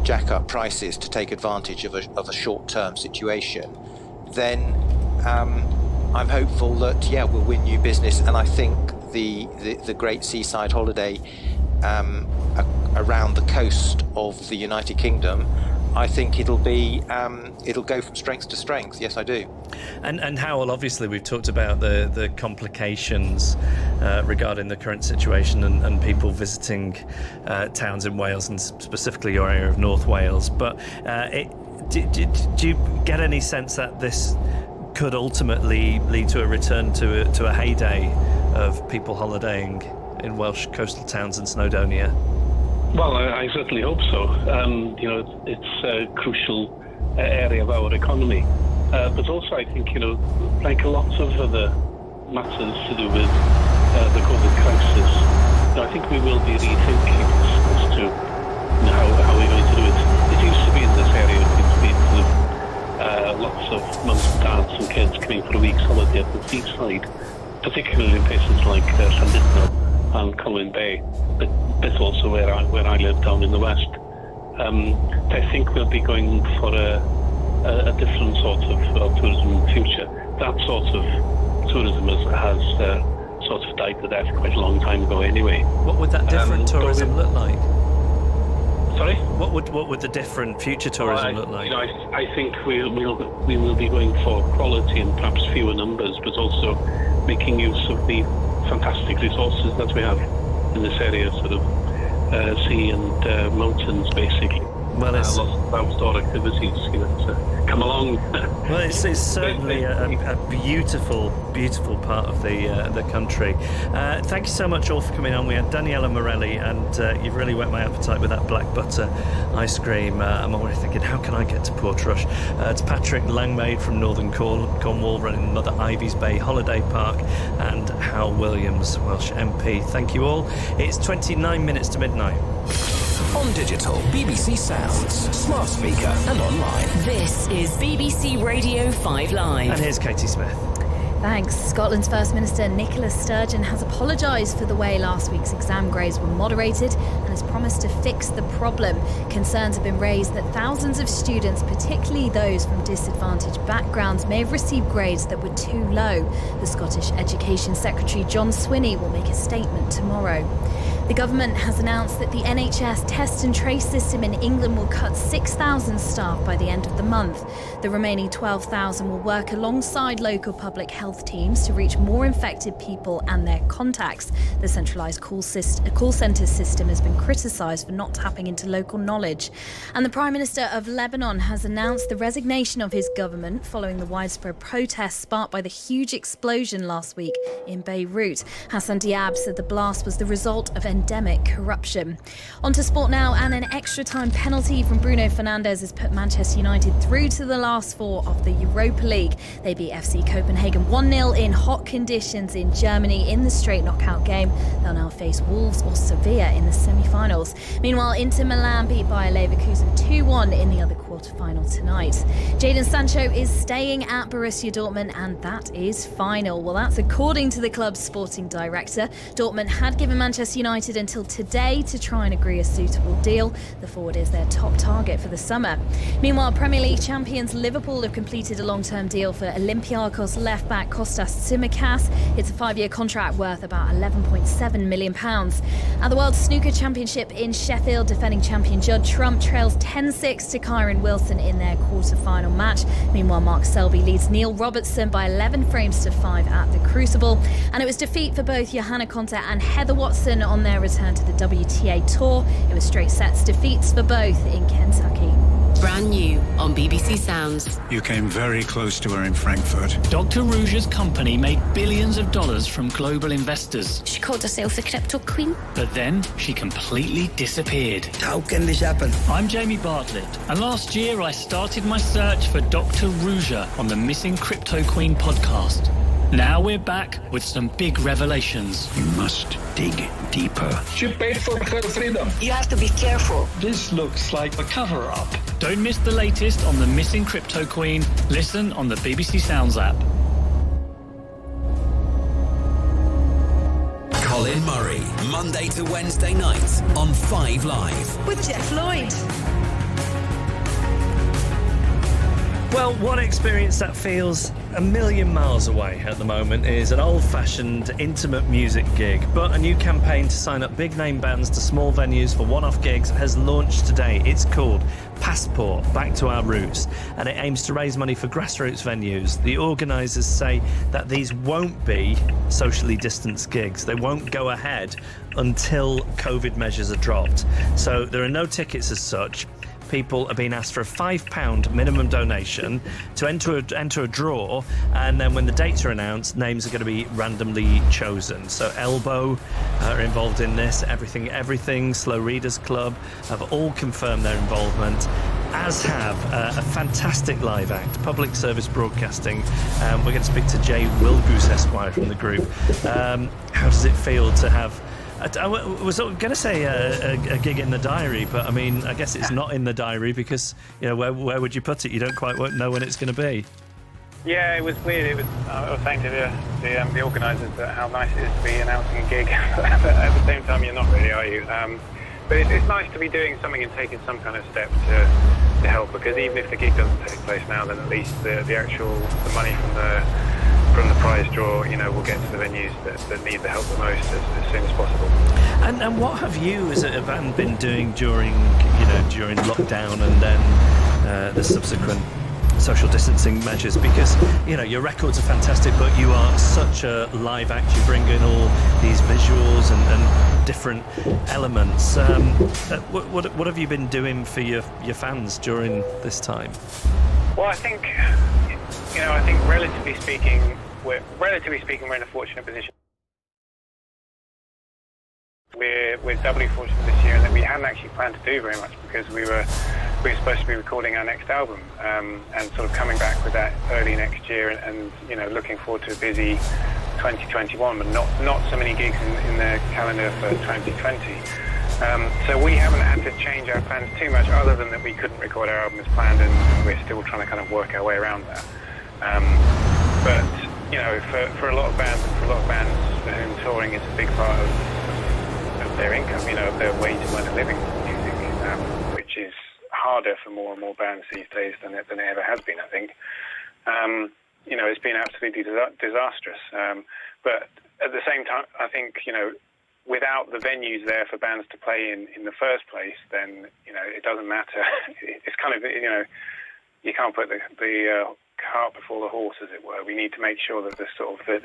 jack up prices to take advantage of a short-term situation, then I'm hopeful that we'll win new business. And I think the great seaside holiday around the coast of the United Kingdom, I think it'll go from strength to strength. Yes, I do. And Howell, obviously we've talked about the complications regarding the current situation and people visiting towns in Wales, and specifically your area of North Wales. But do you get any sense that this could ultimately lead to a return to a heyday of people holidaying in Welsh coastal towns and Snowdonia? Well, I certainly hope so. It's a crucial area of our economy. But also, I think, like a lot of other matters to do with the COVID crisis, I think we will be rethinking as to how we're going to do it. It used to be in this area, it's been lots of mums and dads and kids coming for a week's holiday at the seaside, particularly in places like Llandudno and Colwyn Bay, but that's also where I live down in the west. I think we'll be going for a different sort of tourism future. That sort of tourism has sort of died to death quite a long time ago anyway. What would that different tourism look like? Sorry? What would the different future tourism look like? I think we will be going for quality and perhaps fewer numbers, but also making use of the fantastic resources that we have in this area, sort of sea and mountains, basically. Well, it's lots of outdoor activities, to come along. Well, it's certainly a beautiful, beautiful part of the country. Thank you so much all for coming on. We had Daniela Morelli, and you've really whet my appetite with that black butter ice cream. I'm already thinking, how can I get to Portrush? It's Patrick Langmaid from Northern Cornwall, running Mother Ivy's Bay Holiday Park, and Hal Williams, Welsh MP. Thank you all. It's 29 minutes to midnight. On digital, BBC Sounds, smart speaker and online. This is BBC Radio 5 Live. And here's Katie Smith. Thanks. Scotland's First Minister Nicola Sturgeon has apologised for the way last week's exam grades were moderated and has promised to fix the problem. Concerns have been raised that thousands of students, particularly those from disadvantaged backgrounds, may have received grades that were too low. The Scottish Education Secretary John Swinney will make a statement tomorrow. The government has announced that the NHS test and trace system in England will cut 6,000 staff by the end of the month. The remaining 12,000 will work alongside local public health teams to reach more infected people and their contacts. The centralised call centre system has been criticised for not tapping into local knowledge. And the Prime Minister of Lebanon has announced the resignation of his government following the widespread protests sparked by the huge explosion last week in Beirut. Hassan Diab said the blast was the result of endemic corruption. On to sport now, and an extra time penalty from Bruno Fernandes has put Manchester United through to the last four of the Europa League. They beat FC Copenhagen 1-0 in hot conditions in Germany in the straight knockout game. They'll now face Wolves or Sevilla in the semi-finals. Meanwhile, Inter Milan beat Bayer Leverkusen 2-1 in the other quarter-final tonight. Jadon Sancho is staying at Borussia Dortmund, and that is final. Well, that's according to the club's sporting director. Dortmund had given Manchester United until today to try and agree a suitable deal. The forward is their top target for the summer. Meanwhile, Premier League champions Liverpool have completed a long-term deal for Olympiacos left-back Kostas Tsimikas. It's a 5-year contract worth about £11.7 million. At the World Snooker Championship in Sheffield, defending champion Judd Trump trails 10-6 to Kyron Wilson in their quarter-final match. Meanwhile, Mark Selby leads Neil Robertson by 11 frames to 5 at the Crucible. And it was defeat for both Johanna Konta and Heather Watson on their return to the WTA Tour. It was straight sets defeats for both in Kentucky. Brand new on BBC Sounds. You came very close to her in Frankfurt. Dr. Rouge's company made billions of dollars from global investors. She called herself the crypto queen. But then she completely disappeared. How can this happen? I'm Jamie Bartlett, and last year I started my search for Dr. Rouge on the Missing Crypto Queen podcast. Now we're back with some big revelations. You must dig deeper. She paid for her freedom. You have to be careful. This looks like a cover-up. Don't miss the latest on the Missing Crypto Queen. Listen on the BBC Sounds app. Colin Murray, Monday to Wednesday nights on 5 Live. With Jeff Lloyd. Well, one experience that feels a million miles away at the moment is an old-fashioned, intimate music gig. But a new campaign to sign up big-name bands to small venues for one-off gigs has launched today. It's called Passport, Back to Our Roots, and it aims to raise money for grassroots venues. The organisers say that these won't be socially distanced gigs. They won't go ahead until COVID measures are dropped. So there are no tickets as such. People are being asked for a £5 minimum donation to enter a draw, and then when the dates are announced, names are going to be randomly chosen. So Elbow are involved in this, Everything, Slow Readers Club have all confirmed their involvement, as have a fantastic live act, Public Service Broadcasting. We're going to speak to Jay Wilgoose Esquire from the group. How does it feel to have... I was going to say a gig in the diary, but I mean, I guess it's not in the diary because, you know, where would you put it? You don't quite know when it's going to be. Yeah, it was weird. It was. I was saying to the organisers that how nice it is to be announcing a gig, but at the same time, you're not really, are you? But it's nice to be doing something and taking some kind of step to help, because even if the gig doesn't take place now, then at least the money from the prize draw, you know, will get to the venues that need the help the most as soon as possible. And what have you as a band been doing during lockdown and then the subsequent social distancing measures? Because, you know, your records are fantastic, but you are such a live act. You bring in all these visuals and different elements. What have you been doing for your fans during this time? Well, I think relatively speaking, we're in a fortunate position. We're doubly fortunate this year in that we hadn't actually planned to do very much, because we were supposed to be recording our next album and sort of coming back with that early next year and you know, looking forward to a busy 2021, but not so many gigs in the calendar for 2020. So we haven't had to change our plans too much, other than that we couldn't record our album as planned, and we're still trying to kind of work our way around that. But you know, for a lot of bands, for whom touring is a big part of their income, you know, of their way to earn a living with music, which is harder for more and more bands these days than it ever has been, I think. You know, it's been absolutely disastrous. But at the same time, I think, you know, without the venues there for bands to play in the first place, then, you know, it doesn't matter. It's kind of, you know, you can't put the cart before the horse, as it were. We need to make sure that the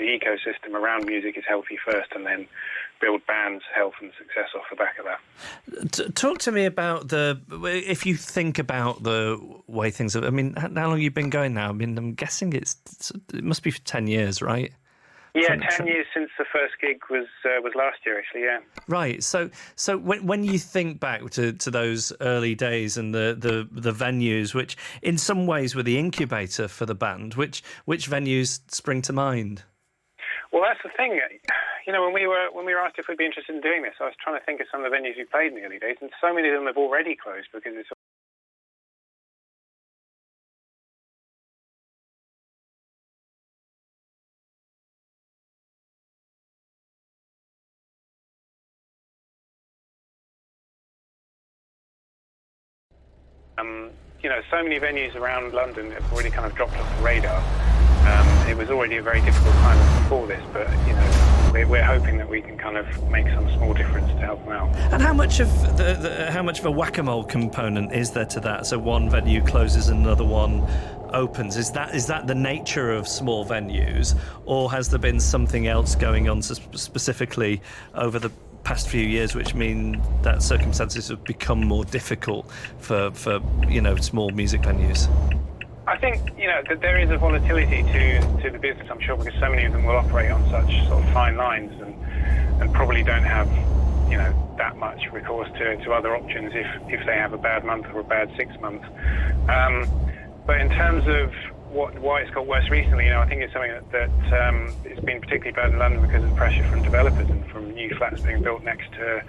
ecosystem around music is healthy first, and then build bands' health and success off the back of that. Talk to me about if you think about the way things are. I mean, how long have you been going now? I mean, I'm guessing it must be for 10 years, right? Yeah, 10 years since the first gig was last year, actually. Yeah. Right. So when you think back to those early days and the venues, which in some ways were the incubator for the band, which venues spring to mind? Well, that's the thing. You know, when we were asked if we'd be interested in doing this, I was trying to think of some of the venues we played in the early days, and so many of them have already closed because it's. You know, so many venues around London have already kind of dropped off the radar. It was already a very difficult time before this, but, you know, we're hoping that we can kind of make some small difference to help them out. And how much of how much of a whack-a-mole component is there to that? So one venue closes and another one opens. Is that the nature of small venues, or has there been something else going on specifically over the past few years which mean that circumstances have become more difficult for you know, small music venues? I think, you know, that there is a volatility to the business, I'm sure, because so many of them will operate on such sort of fine lines and probably don't have, you know, that much recourse to other options if they have a bad month or a bad 6 months. But in terms of why it's got worse recently, you know, I think it's something that it's been particularly bad in London because of pressure from developers and from new flats being built next to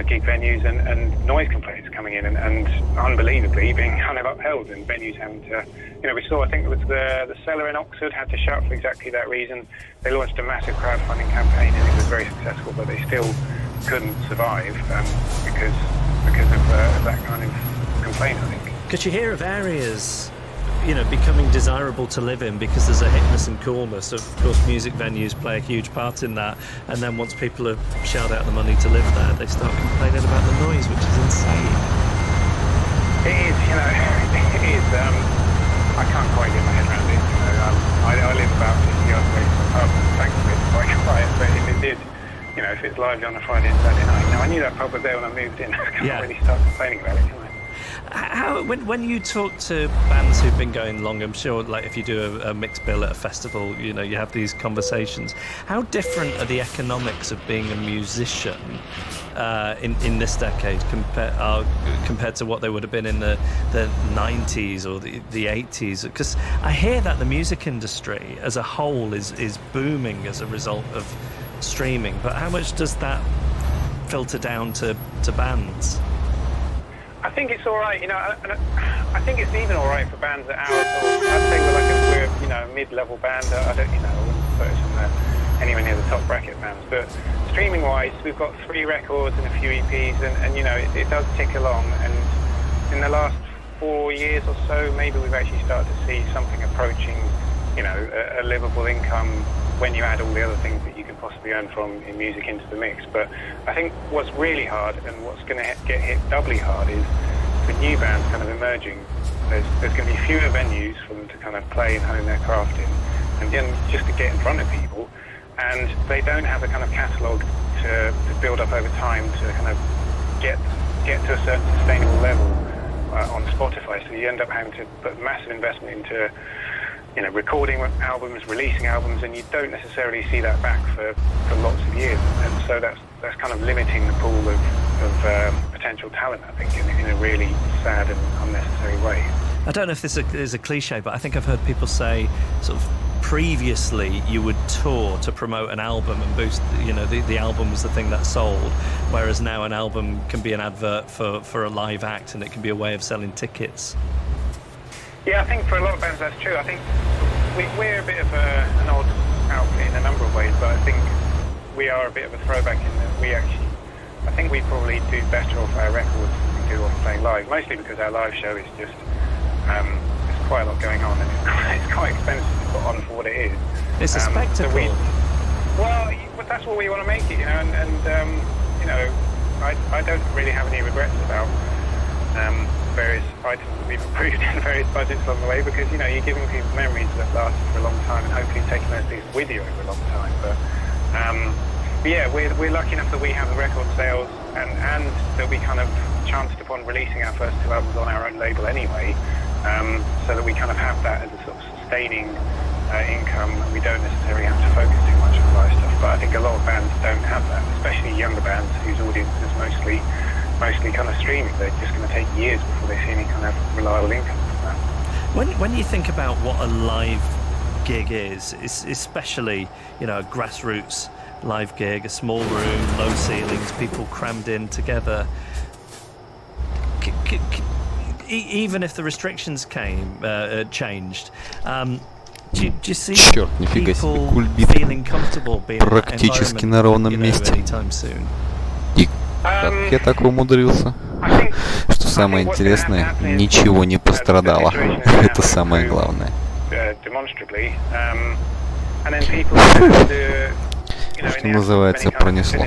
gig venues and noise complaints coming in and unbelievably being kind of upheld, and venues having to, you know, we saw, I think it was the Cellar in Oxford had to shut for exactly that reason. They launched a massive crowdfunding campaign and it was very successful, but they still couldn't survive because of that kind of complaint, I think. Could you hear of areas, you know, becoming desirable to live in because there's a hipness and coolness? Of course, music venues play a huge part in that, and then once people have shelled out the money to live there, they start complaining about the noise, which is insane. It is, you know, it is. I can't quite get my head around it. You know, I live about 50 yards away from the pub, and thankfully it's quite quiet, but if it did, you know, if it's lively on a Friday and Saturday night, you know, I knew that pub was there when I moved in. I can't really start complaining about it, can I? When you talk to bands who've been going long, I'm sure, like if you do a mixed bill at a festival, you know, you have these conversations. How different are the economics of being a musician in this decade compared to what they would have been in the 90s or the 80s? Because I hear that the music industry as a whole is booming as a result of streaming, but how much does that filter down to bands? I think it's all right, you know. I think it's even all right for bands at our sort. I'd say we're you know, a mid-level band. I don't, you know, I wouldn't put us anywhere near the top bracket bands. But streaming-wise, we've got 3 records and a few EPs, and you know, it does tick along. And in the last 4 years or so, maybe we've actually started to see something approaching, you know, a livable income when you add all the other things that you can possibly earn from in music into the mix. But I think what's really hard and what's going to get hit doubly hard is for new bands kind of emerging. There's going to be fewer venues for them to kind of play and hone their craft in, and then just to get in front of people. And they don't have a kind of catalogue to build up over time to kind of get to a certain sustainable level on Spotify. So you end up having to put massive investment into, you know, recording albums, releasing albums, and you don't necessarily see that back for lots of years. And so that's kind of limiting the pool of potential talent, I think, in a really sad and unnecessary way. I don't know if this is a cliche, but I think I've heard people say sort of previously you would tour to promote an album and boost, you know, the album was the thing that sold, whereas now an album can be an advert for a live act, and it can be a way of selling tickets. Yeah, I think for a lot of bands that's true. I think we're a bit of an odd outfit in a number of ways, but I think we are a bit of a throwback in that I think we probably do better off our records than we do off playing live, mostly because our live show is just, there's quite a lot going on, and it's quite expensive to put on for what it is. It's a spectacle. But that's what we want to make it, and you know, I don't really have any regrets about various items that we've approved in various budgets along the way, because, you know, you're giving people memories that last for a long time, and hopefully taking those things with you over a long time. But yeah, we're lucky enough that we have the record sales, and that we kind of chanced upon releasing our first 2 albums on our own label anyway, so that we kind of have that as a sort of sustaining income, and we don't necessarily have to focus too much on live stuff. But I think a lot of bands don't have that, especially younger bands whose audience is mostly kind of streaming. They're just going to take years before they see any kind of reliable income from that. When you think about what a live gig is, especially, you know, a grassroots live gig, a small room, low ceilings, people crammed in together, even if the restrictions changed, do you see people feeling comfortable being in практически на ровном месте. anytime soon? И как я так умудрился? Что самое интересное, ничего не пострадало. Это самое главное. Что называется, пронесло.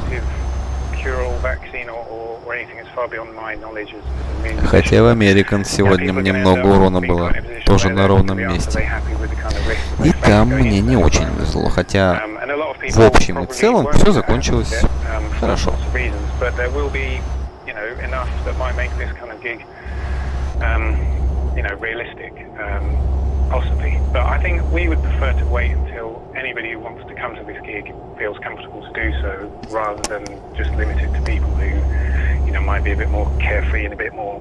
Хотя в American сегодня мне много урона было, тоже на ровном месте. И там мне не очень везло, хотя в общем и целом все закончилось хорошо. Possibly, but I think we would prefer to wait until anybody who wants to come to this gig feels comfortable to do so, rather than just limit it to people who, you know, might be a bit more carefree and a bit more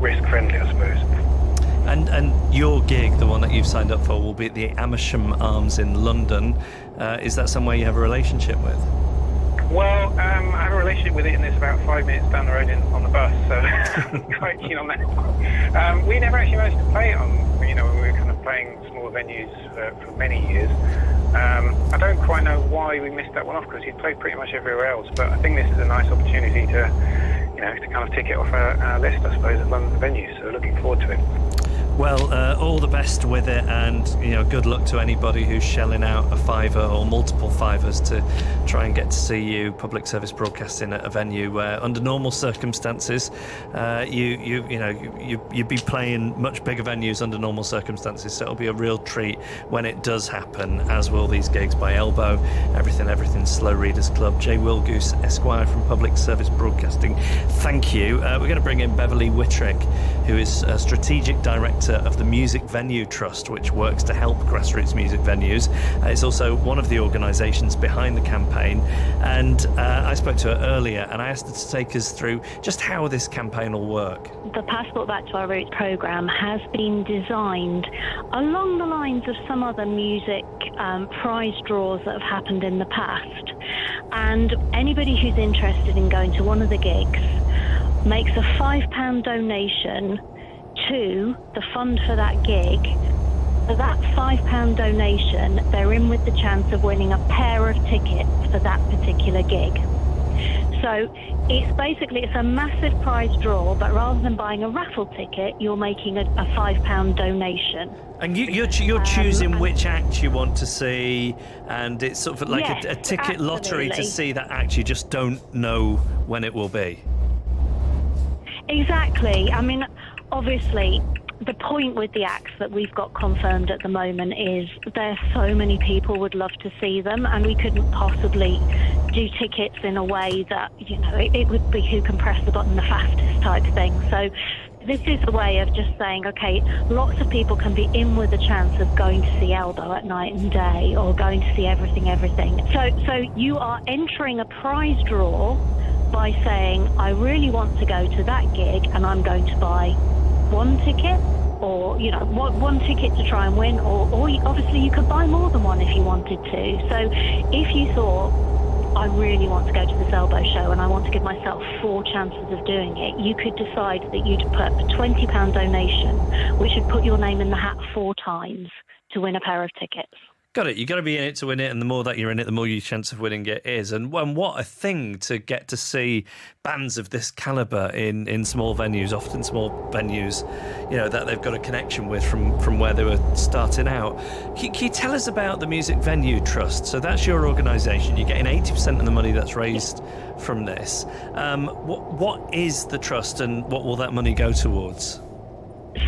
risk-friendly, I suppose. And your gig, the one that you've signed up for, will be at the Amersham Arms in London. Is that somewhere you have a relationship with? Well, I have a relationship with it, and it's about 5 minutes down the road on the bus, so I'm quite keen on that. We never actually managed to play it on, you know, when we were kind of playing smaller venues for many years. I don't quite know why we missed that one off, because he'd played pretty much everywhere else, but I think this is a nice opportunity to, you know, to kind of tick it off our list, I suppose, of London venues, so looking forward to it. Well, all the best with it, and, you know, good luck to anybody who's shelling out a fiver or multiple fivers to try and get to see you public service broadcasting at a venue where, under normal circumstances, you'd be playing much bigger venues under normal circumstances. So it'll be a real treat when it does happen, as will these gigs by Elbow, Everything Slow Readers Club. Jay Wilgoose, Esquire from Public Service Broadcasting. Thank you. We're going to bring in Beverly Whitrick, who is a strategic director of the Music Venue Trust, which works to help grassroots music venues. It's also one of the organisations behind the campaign, and I spoke to her earlier and I asked her to take us through just how this campaign will work. The Passport Back to Our Roots programme has been designed along the lines of some other music prize draws that have happened in the past, and anybody who's interested in going to one of the gigs makes a £5 donation to the fund for that gig. For that £5 donation, they're in with the chance of winning a pair of tickets for that particular gig. So it's a massive prize draw, but rather than buying a raffle ticket, you're making a £5 donation. And you're choosing which act you want to see, and it's sort of like a ticket lottery to see that act. You just don't know when it will be. Exactly. I mean, obviously, the point with the acts that we've got confirmed at the moment is there's so many people would love to see them, and we couldn't possibly do tickets in a way that, you know, it would be who can press the button the fastest type thing. So this is a way of just saying, okay, lots of people can be in with a chance of going to see Elbow at night and day, or going to see everything. So you are entering a prize draw by saying, I really want to go to that gig, and I'm going to buy one ticket, or, you know, one ticket to try and win, or obviously you could buy more than one if you wanted to. So if you thought, I really want to go to this Elbow show and I want to give myself 4 chances of doing it, you could decide that you'd put a £20 donation, which would put your name in the hat 4 times to win a pair of tickets. Got it. You got to be in it to win it, and the more that you're in it, the more your chance of winning it is. And what a thing to get to see bands of this caliber in small venues, often small venues, that they've got a connection with from where they were starting out. Can you tell us about the Music Venue Trust? So that's your organisation. You're getting 80% of the money that's raised from this. What is the trust, and what will that money go towards?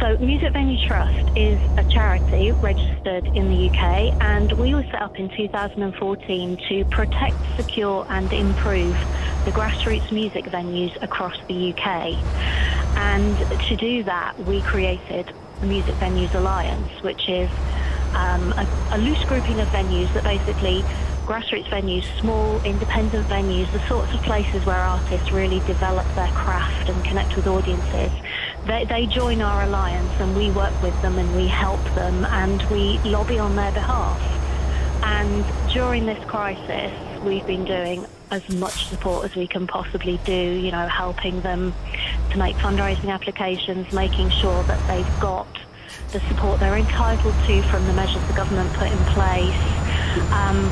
So Music Venue Trust is a charity registered in the UK, and we were set up in 2014 to protect, secure and improve the grassroots music venues across the UK. And to do that, we created the Music Venues Alliance, which is a loose grouping of venues that basically grassroots venues, small independent venues, the sorts of places where artists really develop their craft and connect with audiences. They join our alliance, and we work with them and we help them and we lobby on their behalf. And during this crisis, we've been doing as much support as we can possibly do, helping them to make fundraising applications, making sure that they've got the support they're entitled to from the measures the government put in place.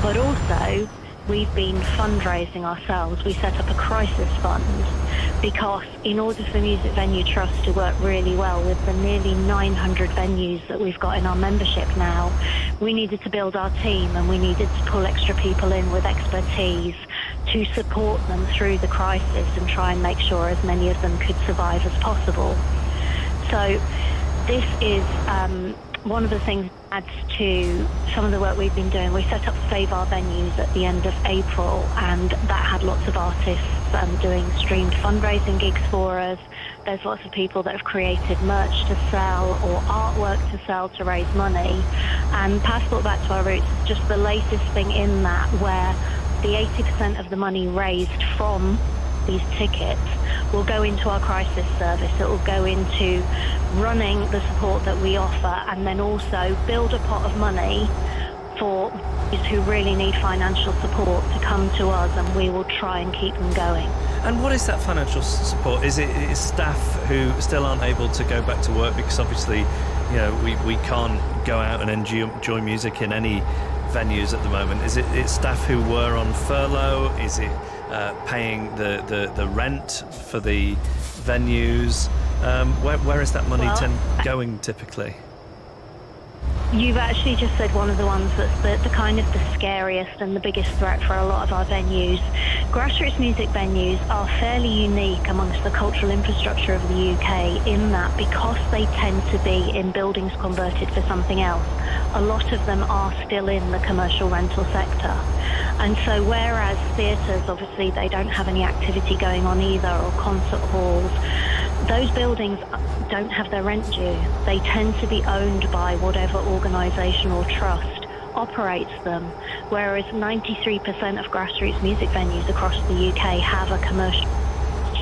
But also, we've been fundraising ourselves. We set up a crisis fund because in order for Music Venue Trust to work really well with the nearly 900 venues that we've got in our membership now, we needed to build our team, and we needed to pull extra people in with expertise to support them through the crisis and try and make sure as many of them could survive as possible. So this is one of the things that adds to some of the work we've been doing. We set up Save Our Venues at the end of April, and that had lots of artists doing streamed fundraising gigs for us. There's lots of people that have created merch to sell or artwork to sell to raise money. And Passport Back to Our Roots is just the latest thing in that, where the 80% of the money raised from these tickets will go into our crisis service. It will go into running the support that we offer, and then also build a pot of money for those who really need financial support to come to us, and we will try and keep them going. And what is that financial support? Is it staff who still aren't able to go back to work because obviously, we can't go out and enjoy music in any venues at the moment? Is it staff who were on furlough? Is it paying the rent for the venues? Where is that money going typically? You've actually just said one of the ones that's the kind of the scariest and the biggest threat for a lot of our venues. Grassroots music venues are fairly unique amongst the cultural infrastructure of the UK in that because they tend to be in buildings converted for something else, a lot of them are still in the commercial rental sector. And so whereas theatres, obviously, they don't have any activity going on either, or concert halls, those buildings don't have their rent due. They tend to be owned by whatever organisation or trust operates them, whereas 93% of grassroots music venues across the UK have a commercial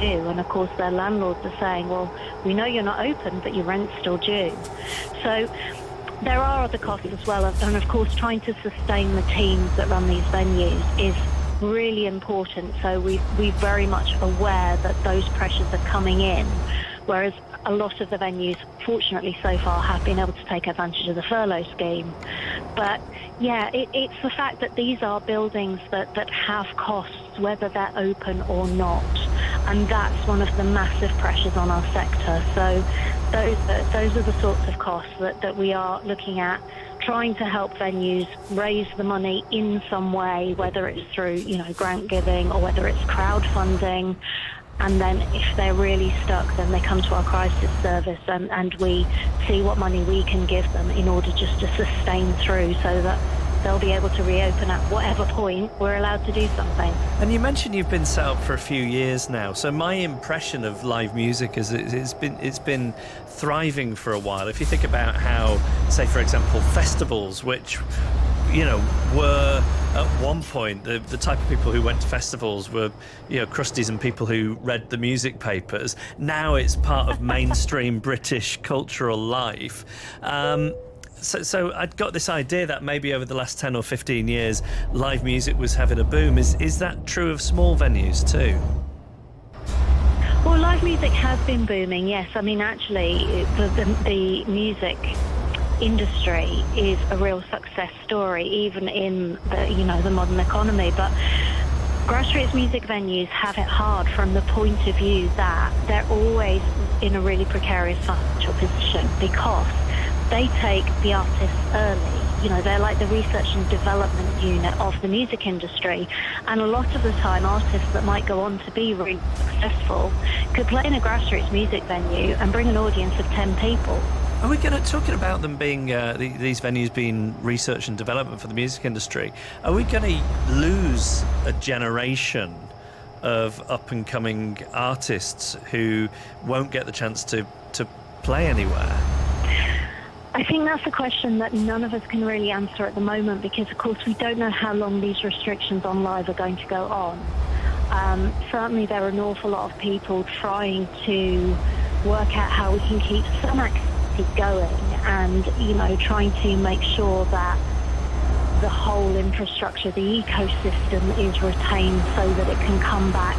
due, and of course their landlords are saying, well, we know you're not open, but your rent's still due. So there are other costs as well, and of course trying to sustain the teams that run these venues is really important. So we're very much aware that those pressures are coming in, whereas a lot of the venues, fortunately so far, have been able to take advantage of the furlough scheme. But yeah, it's the fact that these are buildings that have costs, whether they're open or not, and that's one of the massive pressures on our sector. So those are the sorts of costs that we are looking at, trying to help venues raise the money in some way, whether it's through grant giving or whether it's crowdfunding. And then if they're really stuck, then they come to our crisis service and we see what money we can give them in order just to sustain through, so that they'll be able to reopen at whatever point we're allowed to do something. And you mentioned you've been set up for a few years now. So my impression of live music is it's been thriving for a while. If you think about how, say, for example, festivals, which were at one point the type of people who went to festivals were crusties and people who read the music papers. Now it's part of mainstream British cultural life. So I'd got this idea that maybe over the last 10 or 15 years live music was having a boom. Is that true of small venues too? Well, live music has been booming, yes. I mean, actually, the music industry is a real success story, even in the modern economy. But grassroots music venues have it hard from the point of view that they're always in a really precarious financial position because they take the artists early. They're like the research and development unit of the music industry. And a lot of the time, artists that might go on to be really successful could play in a grassroots music venue and bring an audience of 10 people. Are we talking about them being, these venues being research and development for the music industry, are we going to lose a generation of up-and-coming artists who won't get the chance to play anywhere? I think that's a question that none of us can really answer at the moment because, of course, we don't know how long these restrictions on live are going to go on. Certainly there are an awful lot of people trying to work out how we can keep some activity going and, trying to make sure that the whole infrastructure, the ecosystem is retained so that it can come back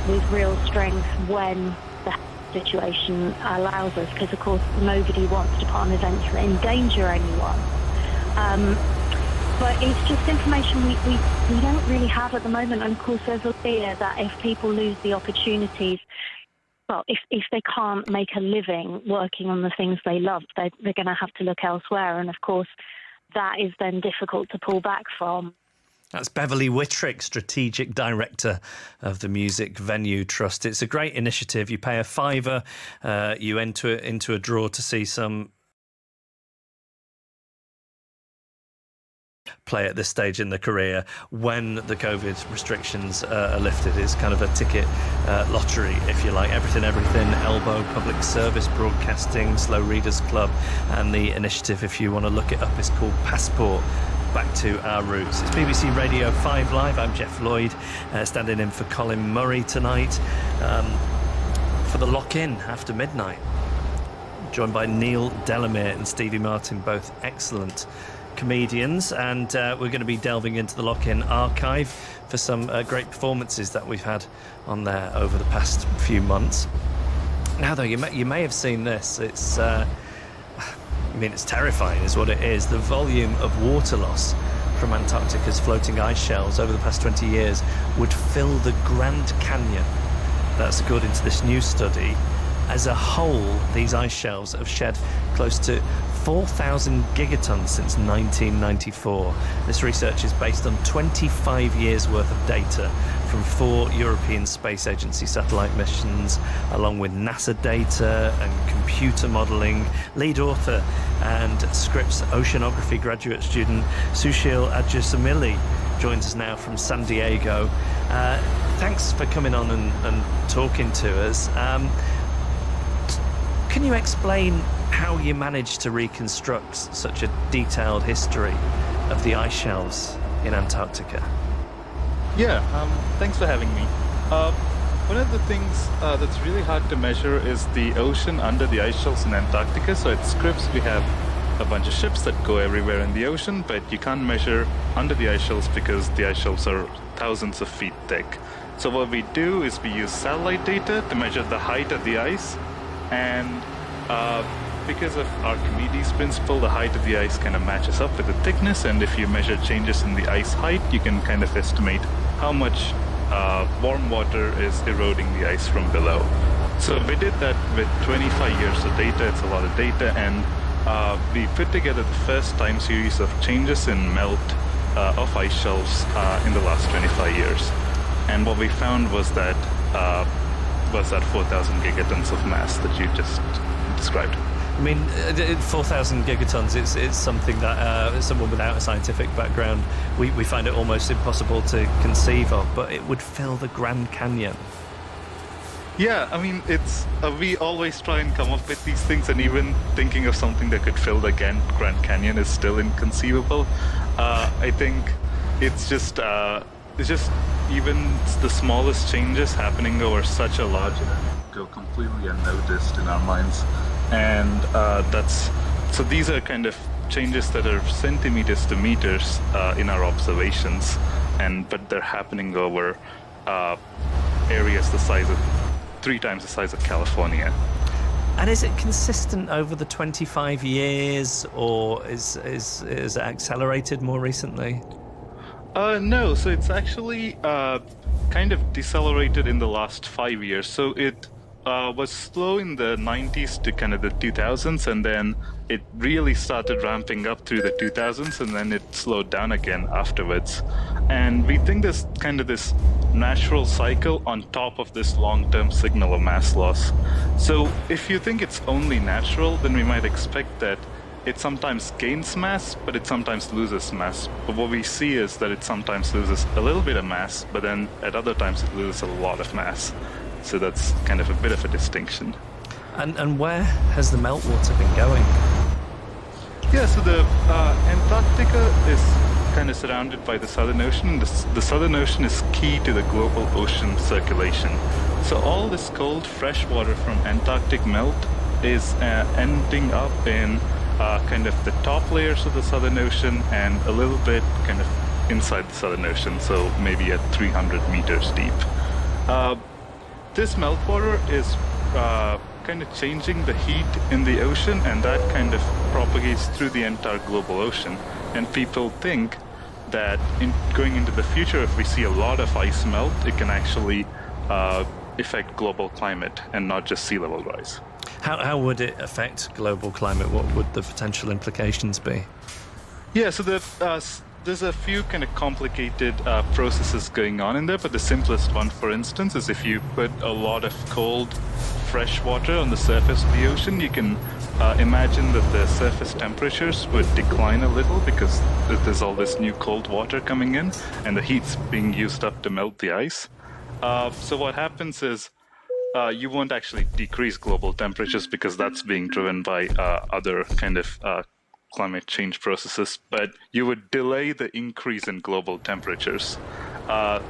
with real strength when the situation allows us, because of course nobody wants to put on events that endanger anyone. But it's just information we don't really have at the moment, and of course there's a fear that if people lose the opportunities, well, if they can't make a living working on the things they love, they're going to have to look elsewhere, and of course that is then difficult to pull back from. That's Beverly Whitrick, Strategic Director of the Music Venue Trust. It's a great initiative. You pay a £5, you enter into a draw to see some play at this stage in the career when the COVID restrictions are lifted. It's kind of a ticket lottery, if you like. Everything, Elbow, Public Service Broadcasting, Slow Readers Club, and the initiative, if you want to look it up, is called Passport Back to Our Roots. It's BBC Radio 5 Live. I'm Jeff Lloyd, standing in for Colin Murray tonight for the lock-in after midnight. Joined by Neil Delamere and Stevie Martin, both excellent comedians, and we're going to be delving into the lock-in archive for some great performances that we've had on there over the past few months. Now, though, you may have seen this. It's it's terrifying is what it is. The volume of water loss from Antarctica's floating ice shelves over the past 20 years would fill the Grand Canyon. That's according to this new study. As a whole, these ice shelves have shed close to 4,000 gigatons since 1994. This research is based on 25 years worth of data from 4 European Space Agency satellite missions, along with NASA data and computer modelling. Lead author and Scripps Oceanography graduate student Sushil Ajasamili joins us now from San Diego. Thanks for coming on and talking to us. Can you explain how you managed to reconstruct such a detailed history of the ice shelves in Antarctica? Yeah, thanks for having me. One of the things that's really hard to measure is the ocean under the ice shelves in Antarctica. So at Scripps, we have a bunch of ships that go everywhere in the ocean, but you can't measure under the ice shelves because the ice shelves are thousands of feet thick. So what we do is we use satellite data to measure the height of the ice, and because of Archimedes' principle, the height of the ice kind of matches up with the thickness, and if you measure changes in the ice height, you can kind of estimate how much warm water is eroding the ice from below. So we did that with 25 years of data. It's a lot of data, and we put together the first time series of changes in melt of ice shelves in the last 25 years. And what we found was that 4,000 gigatons of mass that you just described. I mean, 4,000 gigatons, it's something that someone without a scientific background, we find it almost impossible to conceive of, but it would fill the Grand Canyon. Yeah, I mean, it's we always try and come up with these things, and even thinking of something that could fill the Grand Canyon is still inconceivable. I think it's just even the smallest changes happening over such a large event go completely unnoticed in our minds. And so these are kind of changes that are centimeters to meters in our observations, but they're happening over areas the size of 3 times the size of California. And is it consistent over the 25 years, or is it accelerated more recently? No, so it's actually kind of decelerated in the last 5 years. So it was slow in the 90s to kind of the 2000s, and then it really started ramping up through the 2000s, and then it slowed down again afterwards. And we think there's kind of this natural cycle on top of this long-term signal of mass loss. So if you think it's only natural, then we might expect that it sometimes gains mass, but it sometimes loses mass. But what we see is that it sometimes loses a little bit of mass, but then at other times it loses a lot of mass. So that's kind of a bit of a distinction. And where has the meltwater been going? Yeah, so the Antarctica is kind of surrounded by the Southern Ocean. The Southern Ocean is key to the global ocean circulation. So all this cold, fresh water from Antarctic melt is ending up in kind of the top layers of the Southern Ocean and a little bit kind of inside the Southern Ocean, so maybe at 300 meters deep. This meltwater is kind of changing the heat in the ocean, and that kind of propagates through the entire global ocean. And people think that going into the future, if we see a lot of ice melt, it can actually affect global climate and not just sea level rise. How would it affect global climate? What would the potential implications be? Yeah, so there's a few kind of complicated processes going on in there, but the simplest one, for instance, is if you put a lot of cold, fresh water on the surface of the ocean, you can imagine that the surface temperatures would decline a little because there's all this new cold water coming in, and the heat's being used up to melt the ice. So what happens is you won't actually decrease global temperatures because that's being driven by other kind of climate change processes, but you would delay the increase in global temperatures. That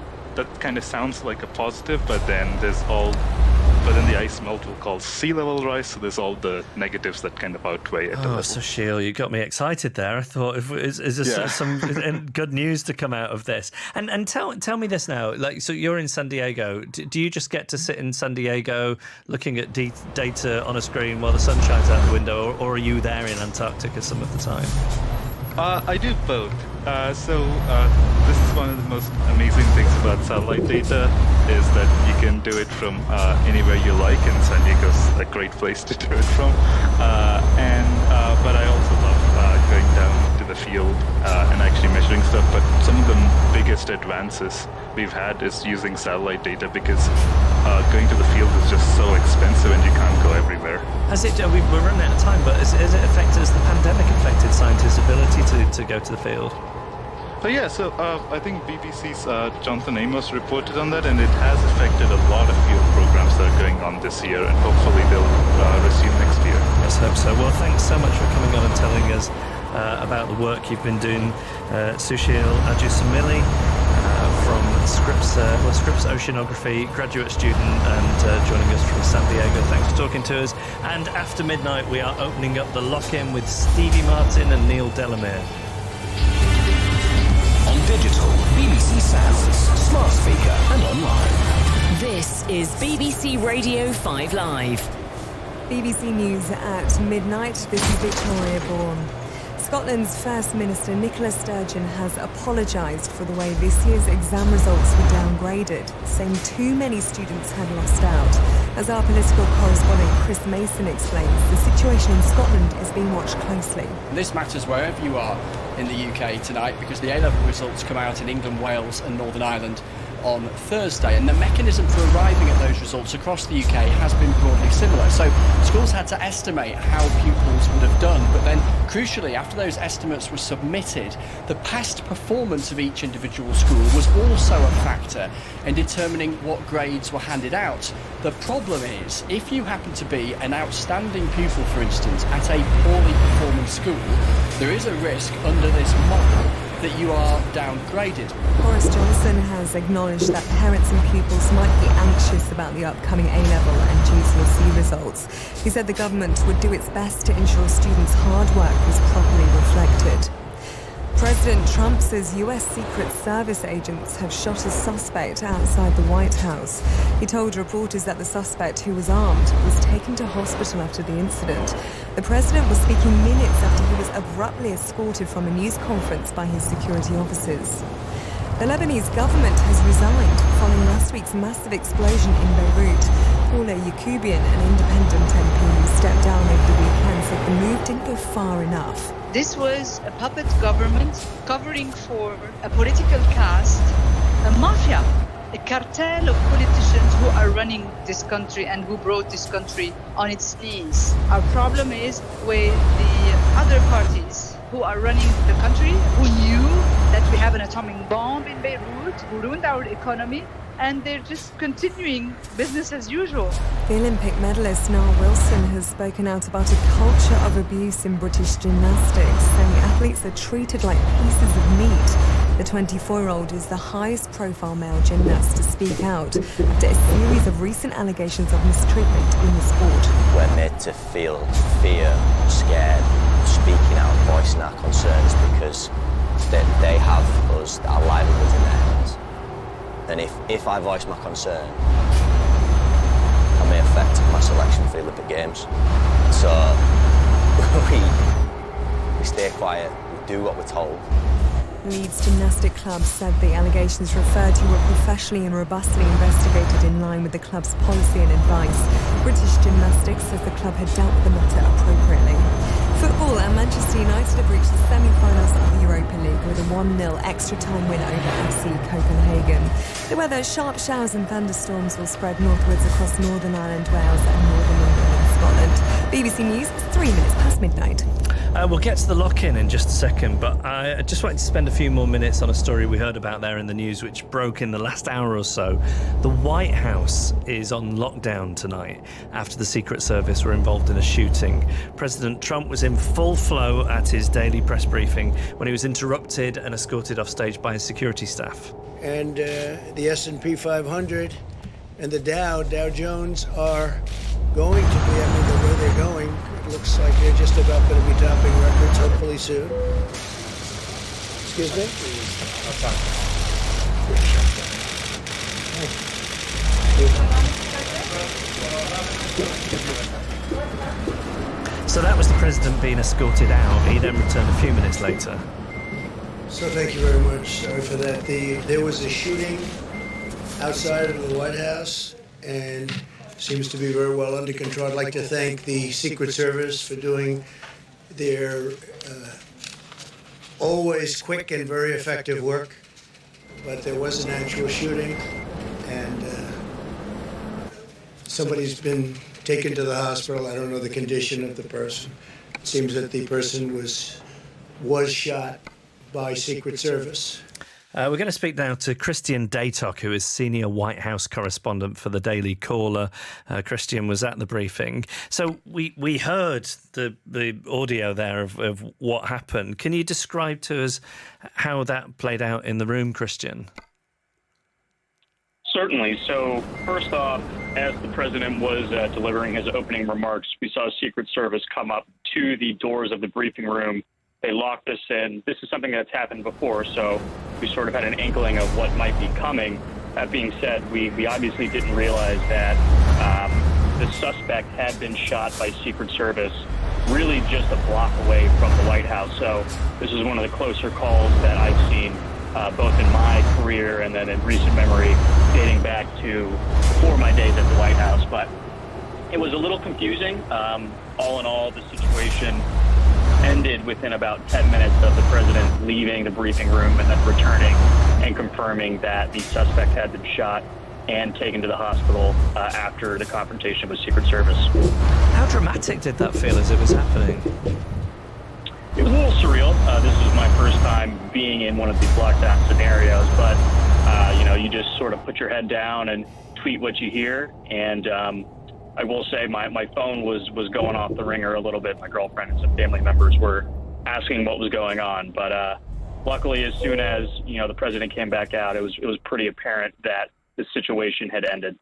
kind of sounds like a positive, but then the ice melt will cause sea level rise, so there's all the negatives that kind of outweigh it. Oh, Sushil, you got me excited there. I thought, is there some good news to come out of this? And tell me this now. Like, so you're in San Diego. Do you just get to sit in San Diego looking at data on a screen while the sun shines out the window, or are you there in Antarctica some of the time? I do both. This is one of the most amazing things about satellite data, is that you can do it from anywhere you like, and San Diego's a great place to do it from. But I also love going down to the field and actually measuring stuff. But some of the biggest advances we've had is using satellite data, because going to the field is just so expensive and you can't go everywhere. We're running out of time, but has the pandemic affected scientists' ability to go to the field? I think BBC's Jonathan Amos reported on that, and it has affected a lot of field programs that are going on this year, and hopefully they'll resume next year. Let's hope so. Well, thanks so much for coming on and telling us about the work you've been doing, Sushil Ajusamili from Scripps Oceanography, graduate student, and joining us from San Diego. Thanks for talking to us. And after midnight, we are opening up the lock-in with Stevie Martin and Neil Delamere. On digital, BBC Sounds, smart speaker and online. This is BBC Radio 5 Live. BBC News at midnight. This is Victoria Bourne. Scotland's First Minister Nicola Sturgeon has apologised for the way this year's exam results were downgraded, saying too many students had lost out. As our political correspondent Chris Mason explains, the situation in Scotland is being watched closely. This matters wherever you are in the UK tonight, because the A-level results come out in England, Wales and Northern Ireland on Thursday, and the mechanism for arriving at those results across the UK has been broadly similar. So schools had to estimate how pupils would have done, but then crucially, after those estimates were submitted, the past performance of each individual school was also a factor in determining what grades were handed out. The problem is, if you happen to be an outstanding pupil, for instance, at a poorly performing school, there is a risk under this model that you are downgraded. Boris Johnson has acknowledged that parents and pupils might be anxious about the upcoming A-level and GCSE results. He said the government would do its best to ensure students' hard work was properly reflected. President Trump says US Secret Service agents have shot a suspect outside the White House. He told reporters that the suspect, who was armed, was taken to hospital after the incident. The president was speaking minutes after he was abruptly escorted from a news conference by his security officers. The Lebanese government has resigned following last week's massive explosion in Beirut. Paula Yacoubian, an independent MP who stepped down over the weekend, said the move didn't go far enough. This was a puppet government covering for a political caste, a mafia, a cartel of politicians who are running this country and who brought this country on its knees. Our problem is with the other parties who are running the country, who knew that we have an atomic bomb in Beirut, who ruined our economy, and they're just continuing business as usual. The Olympic medalist Niall Wilson has spoken out about a culture of abuse in British gymnastics, saying athletes are treated like pieces of meat. The 24-year-old is the highest profile male gymnast to speak out after a series of recent allegations of mistreatment in the sport. We're made to feel fear, scared, speaking out, voicing our concerns because they have us, our livelihoods in their hands. And if I voice my concern, I may affect my selection for the Olympic Games. So we stay quiet, we do what we're told. Leeds Gymnastic Club said the allegations referred to were professionally and robustly investigated in line with the club's policy and advice. British Gymnastics says the club had dealt with the matter appropriately. Football, and Manchester United have reached the semi-finals of the Europa League with a 1-0 extra-time win over FC Copenhagen. The weather, sharp showers and thunderstorms will spread northwards across Northern Ireland, Wales and Northern England and Scotland. BBC News, it's 3 minutes past midnight. We'll get to the lock-in in just a second, but I just wanted to spend a few more minutes on a story we heard about there in the news, which broke in the last hour or so. The White House is on lockdown tonight after the Secret Service were involved in a shooting. President Trump was in full flow at his daily press briefing when he was interrupted and escorted off stage by his security staff. And the S&P 500 and the Dow Jones are going to be, the way they're going, it looks like they're just about going to be topping records hopefully soon. Excuse me? So that was the president being escorted out. He then returned a few minutes later. So thank you very much. Sorry for that. There was a shooting outside of the White House and seems to be very well under control. I'd like to thank the Secret Service for doing their always quick and very effective work. But there was an actual shooting, and somebody's been taken to the hospital. I don't know the condition of the person. It seems that the person was shot by Secret Service. We're going to speak now to Christian Daytok, who is senior White House correspondent for the Daily Caller. Christian was at the briefing. So we heard the audio there of what happened. Can you describe to us how that played out in the room, Christian? Certainly. So first off, as the president was delivering his opening remarks, we saw Secret Service come up to the doors of the briefing room. They locked us in. This is something that's happened before, so we sort of had an inkling of what might be coming. That being said, we obviously didn't realize that the suspect had been shot by Secret Service really just a block away from the White House. So this is one of the closer calls that I've seen, both in my career and then in recent memory, dating back to before my days at the White House. But it was a little confusing. All in all, the situation ended within about 10 minutes of the president leaving the briefing room and then returning and confirming that the suspect had been shot and taken to the hospital after the confrontation with Secret Service. How dramatic did that feel as it was happening? It was a little surreal. This was my first time being in one of these lockdown scenarios, but you just sort of put your head down and tweet what you hear. And I will say my phone was going off the ringer a little bit. My girlfriend and some family members were asking what was going on. But luckily, as soon as the president came back out, it was pretty apparent that the situation had ended.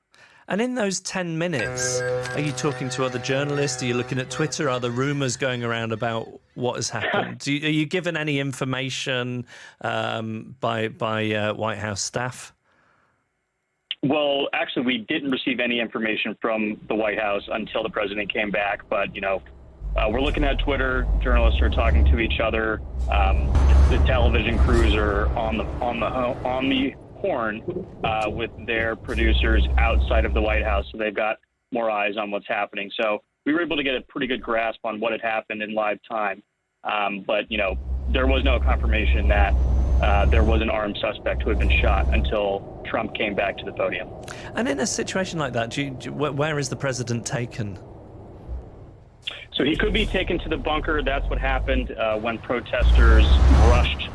And in those 10 minutes, are you talking to other journalists? Are you looking at Twitter? Are there rumours going around about what has happened? Are you given any information by White House staff? Well, actually, we didn't receive any information from the White House until the president came back. But, we're looking at Twitter. Journalists are talking to each other. The television crews are on the horn with their producers outside of the White House, so they've got more eyes on what's happening. So we were able to get a pretty good grasp on what had happened in live time. But, there was no confirmation that there was an armed suspect who had been shot until Trump came back to the podium. And in a situation like that, where is the president taken? So he could be taken to the bunker. That's what happened when protesters rushed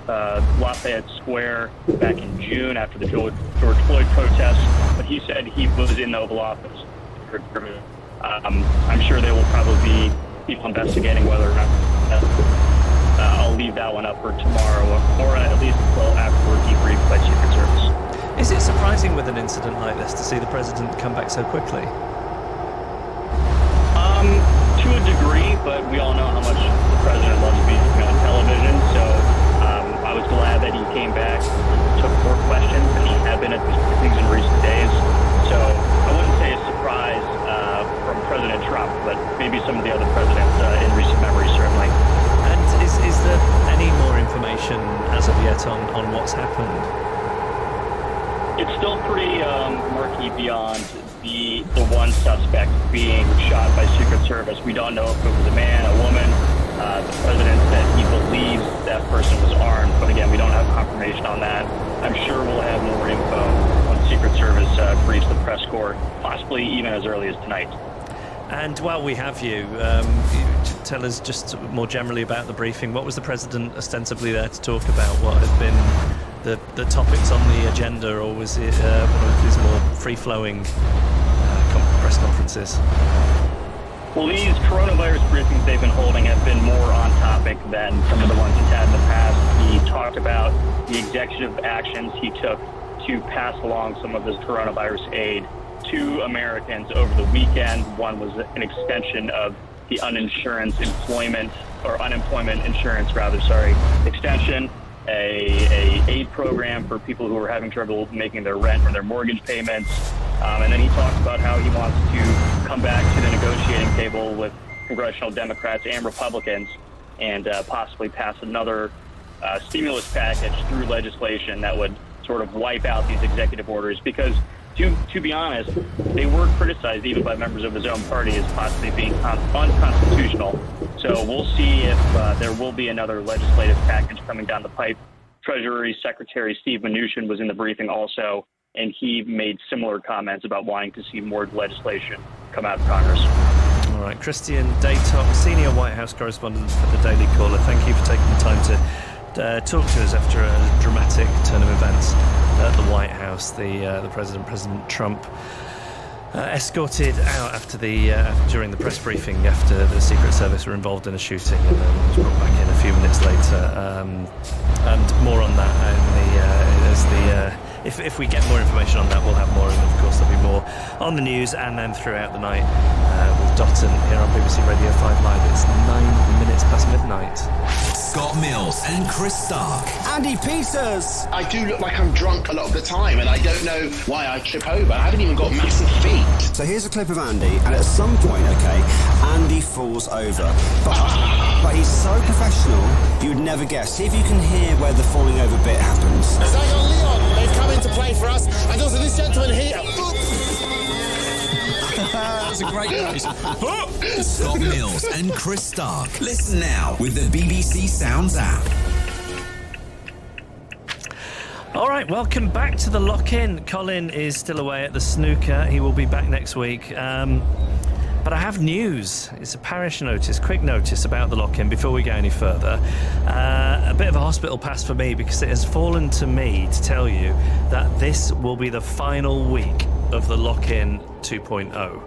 Lafayette Square back in June after the George Floyd protests. But he said he was in the Oval Office. I'm sure there will probably be people investigating whether or not. I'll leave that one up for tomorrow, or at least until after we're debriefed by Secret Service. Is it surprising with an incident like this to see the president come back so quickly? To a degree, but we all know how much the president loves being on television, so I was glad that he came back, took more questions than he had been at these things in recent days. So I wouldn't say a surprise from President Trump, but maybe some of the other presidents in recent memory, certainly. And is there any more information as of yet on what's happened? It's still pretty murky beyond the one suspect being shot by Secret Service. We don't know if it was a man, a woman. The president said he believes that person was armed, but again, we don't have confirmation on that. I'm sure we'll have more info when Secret Service briefs the press corps, possibly even as early as tonight. And while we have you, tell us just more generally about the briefing. What was the president ostensibly there to talk about? What had been the topics on the agenda, or was it one of his more free-flowing press conferences? Well, these coronavirus briefings they've been holding have been more on topic than some of the ones he's had in the past. He talked about the executive actions he took to pass along some of this coronavirus aid to Americans over the weekend. One was an extension of the unemployment insurance extension, a aid program for people who are having trouble making their rent or their mortgage payments. And then he talked about how he wants to come back to the negotiating table with congressional Democrats and Republicans and possibly pass another stimulus package through legislation that would sort of wipe out these executive orders, because to be honest, they were criticized even by members of his own party as possibly being unconstitutional. So we'll see if there will be another legislative package coming down the pipe. Treasury Secretary Steve Mnuchin was in the briefing also, and he made similar comments about wanting to see more legislation come out of Congress. All right, Christian Daytok, senior White House correspondent for the Daily Caller. Thank you for taking the time to talk to us after a dramatic turn of events at the White House. The President Trump, escorted out after during the press briefing after the Secret Service were involved in a shooting, and then was brought back in a few minutes later. And more on that if we get more information on that, we'll have more, and of course there'll be more on the news and then throughout the night with Dotton here on BBC Radio 5 Live. It's 9 minutes past midnight. Scott Mills and Chris Stark. Andy Peters! I do look like I'm drunk a lot of the time, and I don't know why I trip over. I haven't even got massive feet. So here's a clip of Andy, and at some point, Andy falls over. But he's so professional, you'd never guess. See if you can hear where the falling over bit happens. Zion Leon, they've come into play for us, and also this gentleman here. That's a great noise. Scott Mills and Chris Stark. Listen now with the BBC Sounds app. All right, welcome back to the lock-in. Colin is still away at the snooker. He will be back next week. But I have news. It's a parish notice, quick notice about the lock-in before we go any further. A bit of a hospital pass for me, because it has fallen to me to tell you that this will be the final week of the lock-in 2.0.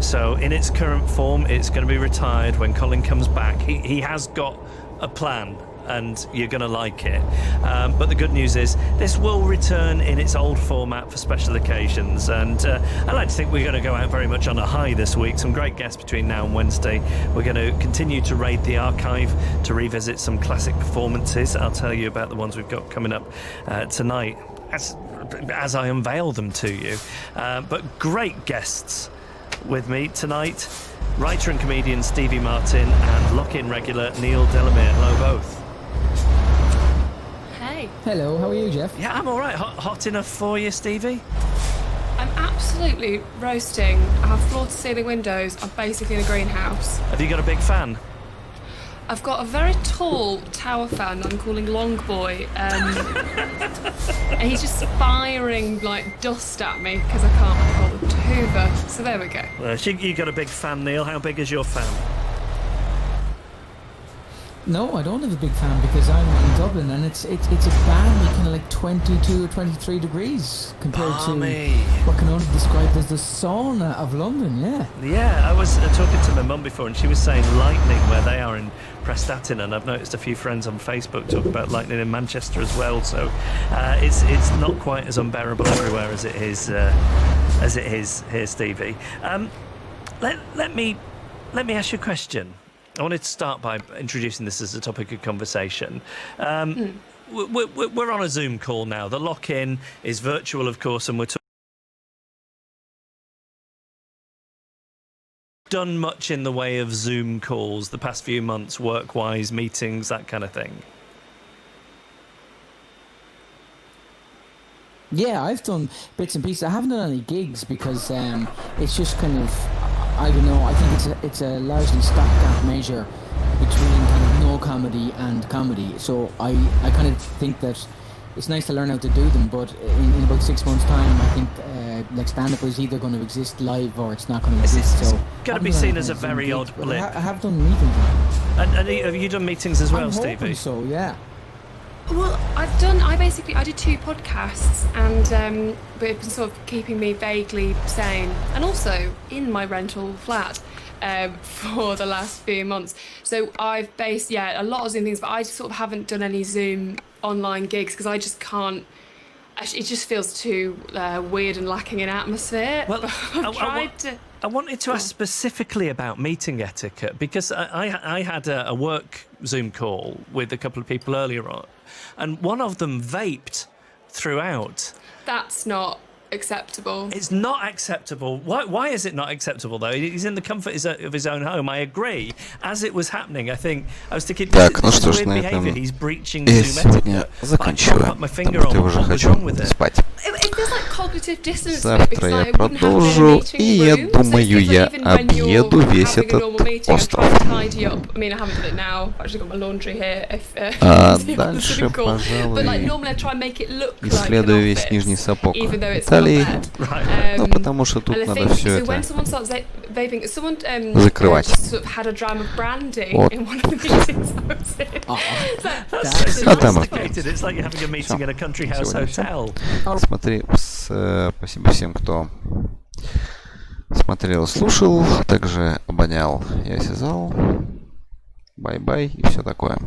So in its current form, it's going to be retired when Colin comes back. He has got a plan and you're going to like it. But the good news is this will return in its old format for special occasions, and I like to think we're going to go out very much on a high this week. Some great guests between now and Wednesday. We're going to continue to raid the archive to revisit some classic performances. I'll tell you about the ones we've got coming up tonight as I unveil them to you. But great guests with me tonight. Writer and comedian Stevie Martin and lock-in regular Neil Delamere. Hello both. Hey. Hello, how are you, Jeff? Yeah, I'm all right. Hot enough for you, Stevie? I'm absolutely roasting. I have floor-to-ceiling windows. I'm basically in a greenhouse. Have you got a big fan? I've got a very tall tower fan that I'm calling Long Boy, and he's just firing like dust at me because I can't hold the hoover. So there we go. Well, you got a big fan, Neil. How big is your fan? No, I don't have a big fan because I'm in Dublin and it's a balmy kind of like 22 or 23 degrees compared to what can only be described as the sauna of London, yeah. Yeah, I was talking to my mum before and she was saying lightning where they are in Prestatyn, and I've noticed a few friends on Facebook talk about lightning in Manchester as well, so it's not quite as unbearable everywhere as it is here, Stevie. Let me ask you a question. I wanted to start by introducing this as a topic of conversation. We're on a Zoom call now. The lock-in is virtual, of course, and we're done much in the way of Zoom calls the past few months, work-wise, meetings, that kind of thing. Yeah, I've done bits and pieces. I haven't done any gigs because it's just kind of, I don't know, I think it's a largely stopgap measure between kind of no comedy and comedy. So I kind of think that it's nice to learn how to do them, but in about 6 months' time, I think like stand-up is either going to exist live or it's not going to exist. It's so going to be seen as a very odd blip. I have done meetings. And have you done meetings as well, I'm Stevie? hoping so, yeah. Well, I did 2 podcasts, and but it's been sort of keeping me vaguely sane, and also in my rental flat for the last few months. So I've based, a lot of Zoom things, but I sort of haven't done any Zoom online gigs because I just can't. It just feels too weird and lacking in atmosphere. Well, I wanted to ask Oh. specifically about meeting etiquette because I had a work Zoom call with a couple of people earlier on, and one of them vaped throughout. That's not acceptable. It's not acceptable. Why is it not acceptable, though? He's in the comfort of his own home. I agree. As it was happening, I was thinking, Так, ну this что is ж, weird на behaviour. этом He's breaching я Zoom сегодня etiquette. заканчиваю, I can't put my finger потому что on уже what's хочу wrong with it. спать. It feels like cognitive dissonance. Завтра я продолжу, и я думаю, я объеду весь этот остров. А дальше, пожалуй, исследую весь нижний сапог Италии, ну, потому что тут надо все это закрывать. Вот. А там It's like you're having a meeting in a country house hotel. Смотри, спасибо всем, кто смотрел, слушал, также обонял и осязал. Бай-бай и все такое.